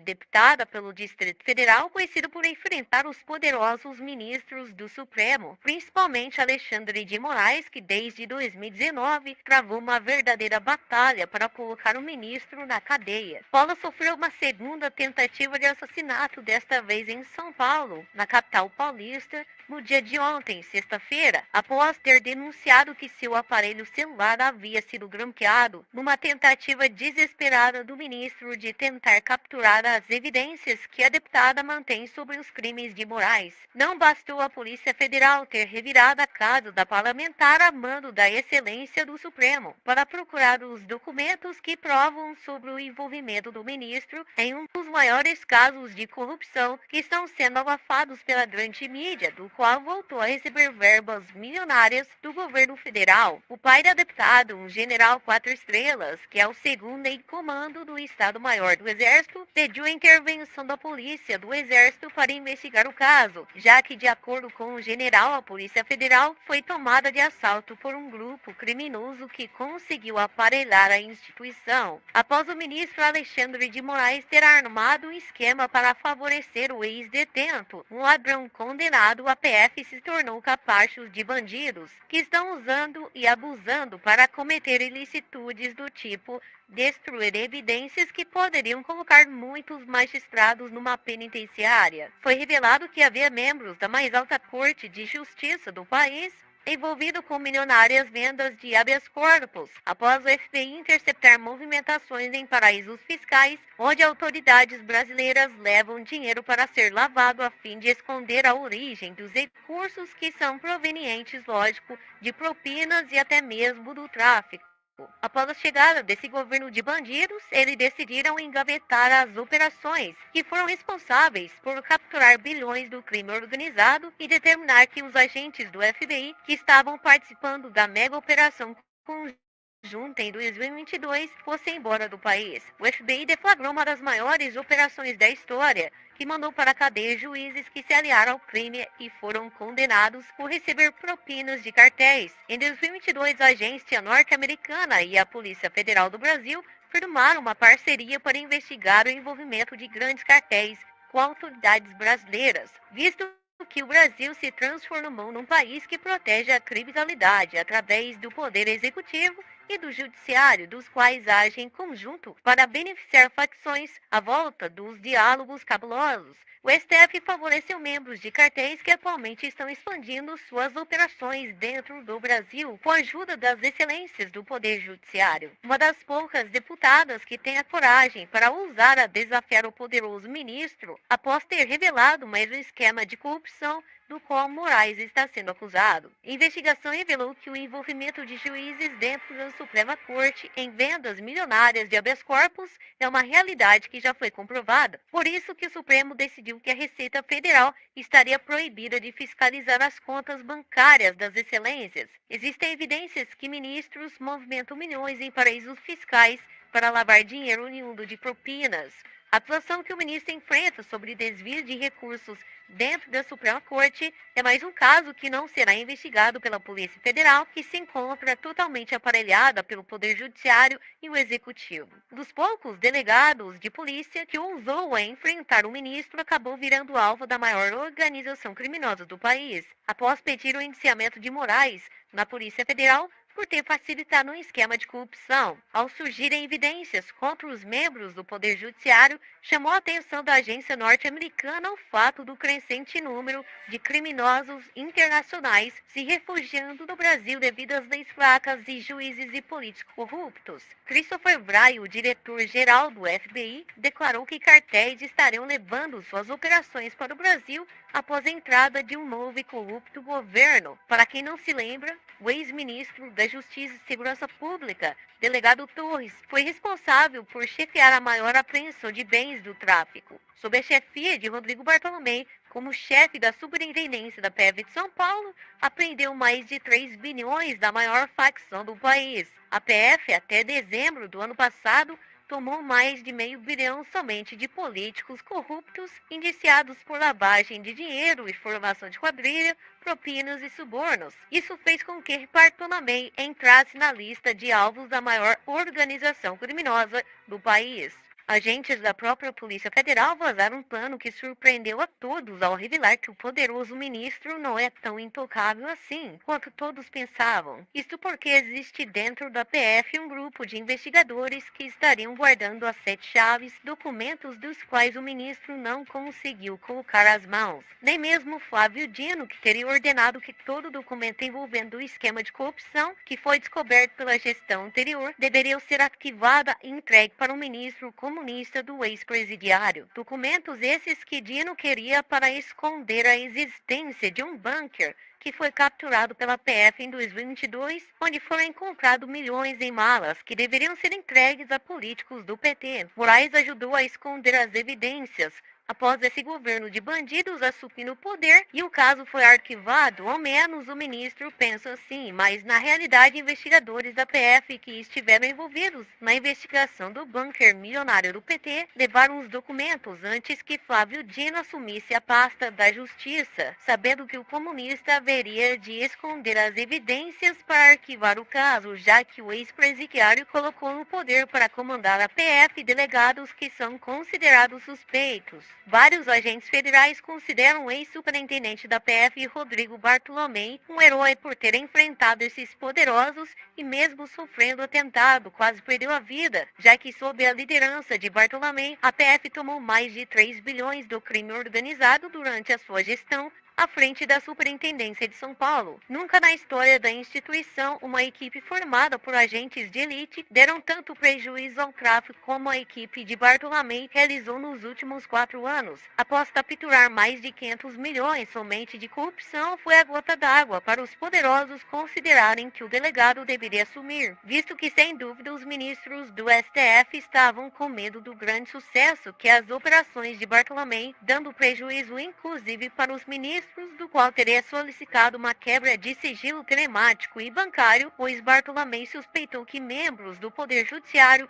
deputada pelo Distrito Federal, conhecido por enfrentar os poderosos ministros do Supremo, principalmente Alexandre de Moraes, que desde 2019 travou uma verdadeira batalha para colocar o ministro na cadeia. Paula sofreu uma segunda tentativa de assassinato, desta vez em São Paulo, na capital paulista, no dia de ontem, sexta-feira, após ter denunciado que seu aparelho celular havia sido grampeado numa tentativa desesperada do ministro de tentar capturar as evidências que a deputada mantém sobre os crimes de Moraes. Não bastou a Polícia Federal ter revirado a casa da parlamentar a mando da Excelência do Supremo para procurar os documentos que provam sobre o envolvimento do ministro em um dos maiores casos de corrupção que estão sendo abafados pela grande mídia, do qual voltou a receber verbas milionárias do governo federal. O pai da deputada, um general 4 estrelas, que é o segundo em comando do Estado-Maior do Exército, pediu a intervenção da Polícia do Exército para investigar o caso, já que, de acordo com o general, a Polícia Federal foi tomada de assalto por um grupo criminoso que conseguiu aparelhar a instituição. Após o ministro Alexandre de Moraes ter armado um esquema para favorecer o ex-detento, um ladrão condenado, a PF se tornou capacho de bandidos que estão usando e abusando para cometer ilicitudes do tipo destruir evidências que poderiam colocar muitos magistrados numa penitenciária. Foi revelado que havia membros da mais alta corte de justiça do país envolvido com milionárias vendas de habeas corpus, após o FBI interceptar movimentações em paraísos fiscais, onde autoridades brasileiras levam dinheiro para ser lavado a fim de esconder a origem dos recursos que são provenientes, lógico, de propinas e até mesmo do tráfico. Após a chegada desse governo de bandidos, eles decidiram engavetar as operações que foram responsáveis por capturar bilhões do crime organizado e determinar que os agentes do FBI que estavam participando da mega operação conjunta em 2022 fossem embora do país. O FBI deflagrou uma das maiores operações da história, que mandou para a cadeia juízes que se aliaram ao crime e foram condenados por receber propinas de cartéis. Em 2022, a agência norte-americana e a Polícia Federal do Brasil firmaram uma parceria para investigar o envolvimento de grandes cartéis com autoridades brasileiras, visto que o Brasil se transformou num país que protege a criminalidade através do poder executivo e do judiciário, dos quais agem em conjunto para beneficiar facções à volta dos diálogos cabulosos. O STF favoreceu membros de cartéis que atualmente estão expandindo suas operações dentro do Brasil com a ajuda das excelências do Poder Judiciário. Uma das poucas deputadas que tem a coragem para ousar a desafiar o poderoso ministro após ter revelado mais um esquema de corrupção do qual Moraes está sendo acusado. A investigação revelou que o envolvimento de juízes dentro da Suprema Corte em vendas milionárias de habeas corpus é uma realidade que já foi comprovada. Por isso que o Supremo decidiu que a Receita Federal estaria proibida de fiscalizar as contas bancárias das excelências. Existem evidências que ministros movimentam milhões em paraísos fiscais para lavar dinheiro oriundo de propinas. A atuação que o ministro enfrenta sobre desvio de recursos dentro da Suprema Corte é mais um caso que não será investigado pela Polícia Federal, que se encontra totalmente aparelhada pelo Poder Judiciário e o Executivo. Dos poucos delegados de polícia que ousou enfrentar o ministro, acabou virando alvo da maior organização criminosa do país, após pedir o indiciamento de Moraes na Polícia Federal por ter facilitado um esquema de corrupção. Ao surgirem evidências contra os membros do Poder Judiciário, chamou a atenção da agência norte-americana o fato do crescente número de criminosos internacionais se refugiando no Brasil devido às leis fracas e juízes e políticos corruptos. Christopher Wray, o diretor-geral do FBI, declarou que cartéis estariam levando suas operações para o Brasil após a entrada de um novo e corrupto governo. Para quem não se lembra, o ex-ministro da Justiça e Segurança Pública, delegado Torres, foi responsável por chefiar a maior apreensão de bens do tráfico. Sob a chefia de Rodrigo Bartolomé, como chefe da Superintendência da PF de São Paulo, apreendeu mais de 3 bilhões da maior facção do país. A PF, até dezembro do ano passado, tomou mais de R$500 bilhão somente de políticos corruptos indiciados por lavagem de dinheiro e formação de quadrilha, propinas e subornos. Isso fez com que Bartolomé entrasse na lista de alvos da maior organização criminosa do país. Agentes da própria Polícia Federal vazaram um plano que surpreendeu a todos ao revelar que o poderoso ministro não é tão intocável assim quanto todos pensavam. Isto porque existe dentro da PF um grupo de investigadores que estariam guardando as 7 chaves, documentos dos quais o ministro não conseguiu colocar as mãos. Nem mesmo Flávio Dino, que teria ordenado que todo documento envolvendo o esquema de corrupção que foi descoberto pela gestão anterior deveria ser arquivado e entregue para o ministro comunista do ex-presidiário. Documentos esses que Dino queria para esconder a existência de um bunker que foi capturado pela PF em 2022, onde foram encontrados milhões em malas que deveriam ser entregues a políticos do PT. Moraes ajudou a esconder as evidências após esse governo de bandidos assumir o poder e o caso foi arquivado, ao menos o ministro pensa assim, mas na realidade investigadores da PF que estiveram envolvidos na investigação do bunker milionário do PT levaram os documentos antes que Flávio Dino assumisse a pasta da Justiça, sabendo que o comunista haveria de esconder as evidências para arquivar o caso, já que o ex-presidiário colocou no poder para comandar a PF delegados que são considerados suspeitos. Vários agentes federais consideram o ex-superintendente da PF, Rodrigo Bartolomé, um herói por ter enfrentado esses poderosos e mesmo sofrendo atentado, quase perdeu a vida, já que sob a liderança de Bartolomé, a PF tomou mais de 3 bilhões do crime organizado durante a sua gestão à frente da Superintendência de São Paulo. Nunca na história da instituição, uma equipe formada por agentes de elite deram tanto prejuízo ao tráfico como a equipe de Bartolomé realizou nos últimos 4 anos. Após capturar mais de 500 milhões somente de corrupção, foi a gota d'água para os poderosos considerarem que o delegado deveria assumir, visto que, sem dúvida, os ministros do STF estavam com medo do grande sucesso que as operações de Bartolomé, dando prejuízo inclusive para os ministros, do qual teria solicitado uma quebra de sigilo telemático e bancário, pois Bartolomé suspeitou que membros do Poder Judiciário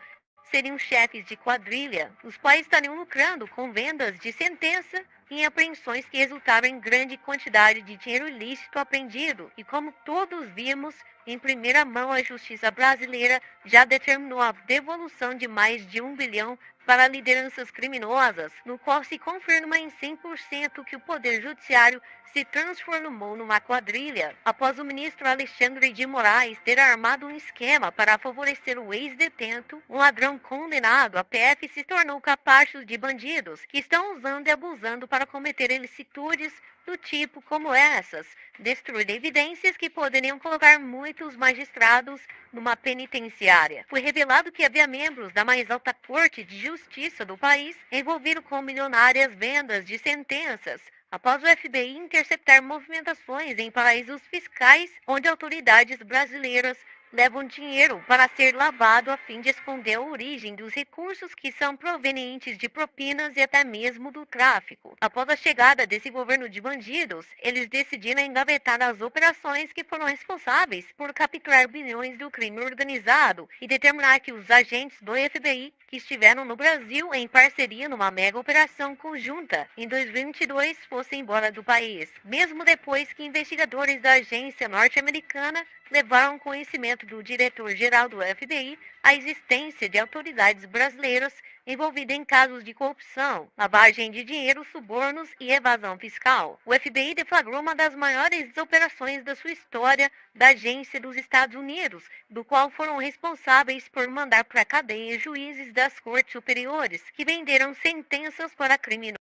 seriam chefes de quadrilha, os quais estariam lucrando com vendas de sentença em apreensões que resultaram em grande quantidade de dinheiro ilícito apreendido. E como todos vimos, em primeira mão a justiça brasileira já determinou a devolução de mais de 1 bilhão para lideranças criminosas, no qual se confirma em 100% que o Poder Judiciário se transformou numa quadrilha. Após o ministro Alexandre de Moraes ter armado um esquema para favorecer o ex-detento, um ladrão condenado, a PF se tornou capacho de bandidos que estão usando e abusando para cometer ilicitudes do tipo como essas, destruir evidências que poderiam colocar muitos magistrados numa penitenciária. Foi revelado que havia membros da mais alta corte de justiça do país envolvidos com milionárias vendas de sentenças, após o FBI interceptar movimentações em paraísos fiscais onde autoridades brasileiras levam dinheiro para ser lavado a fim de esconder a origem dos recursos que são provenientes de propinas e até mesmo do tráfico. Após a chegada desse governo de bandidos, eles decidiram engavetar as operações que foram responsáveis por capturar bilhões do crime organizado e determinar que os agentes do FBI que estiveram no Brasil em parceria numa mega operação conjunta em 2022 fossem embora do país, mesmo depois que investigadores da agência norte-americana levaram conhecimento do diretor-geral do FBI a existência de autoridades brasileiras envolvidas em casos de corrupção, lavagem de dinheiro, subornos e evasão fiscal. O FBI deflagrou uma das maiores operações da sua história da agência dos Estados Unidos, do qual foram responsáveis por mandar para a cadeia juízes das cortes superiores, que venderam sentenças para criminosos.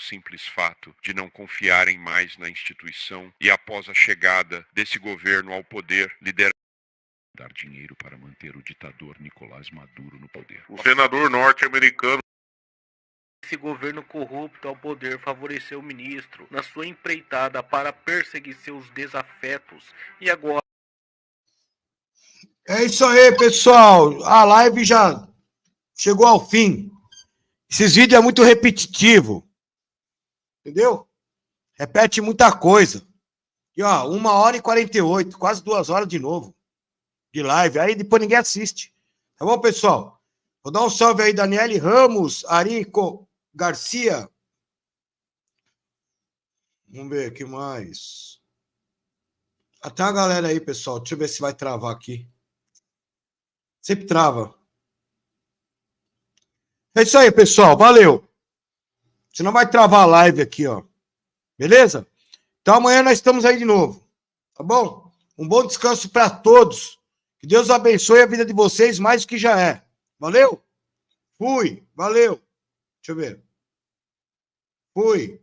Simples fato de não confiarem mais na instituição e após a chegada desse governo ao poder, liderar dar dinheiro para manter o ditador Nicolás Maduro no poder. O senador norte-americano. Esse governo corrupto ao poder favoreceu o ministro na sua empreitada para perseguir seus desafetos e agora... É isso aí, pessoal. A live já chegou ao fim. Esses vídeos é muito repetitivo. Entendeu? Repete muita coisa. E ó, 1h48, quase 2 horas de novo. De live. Aí depois ninguém assiste. Tá bom, pessoal? Vou dar um salve aí, Daniele Ramos, Arico Garcia. Vamos ver o que mais. Até a galera aí, pessoal. Deixa eu ver se vai travar aqui. Sempre trava. É isso aí, pessoal. Valeu. Senão vai travar a live aqui, ó. Beleza? Então amanhã nós estamos aí de novo. Tá bom? Um bom descanso para todos. Que Deus abençoe a vida de vocês mais do que já é. Valeu? Fui. Valeu. Deixa eu ver. Fui.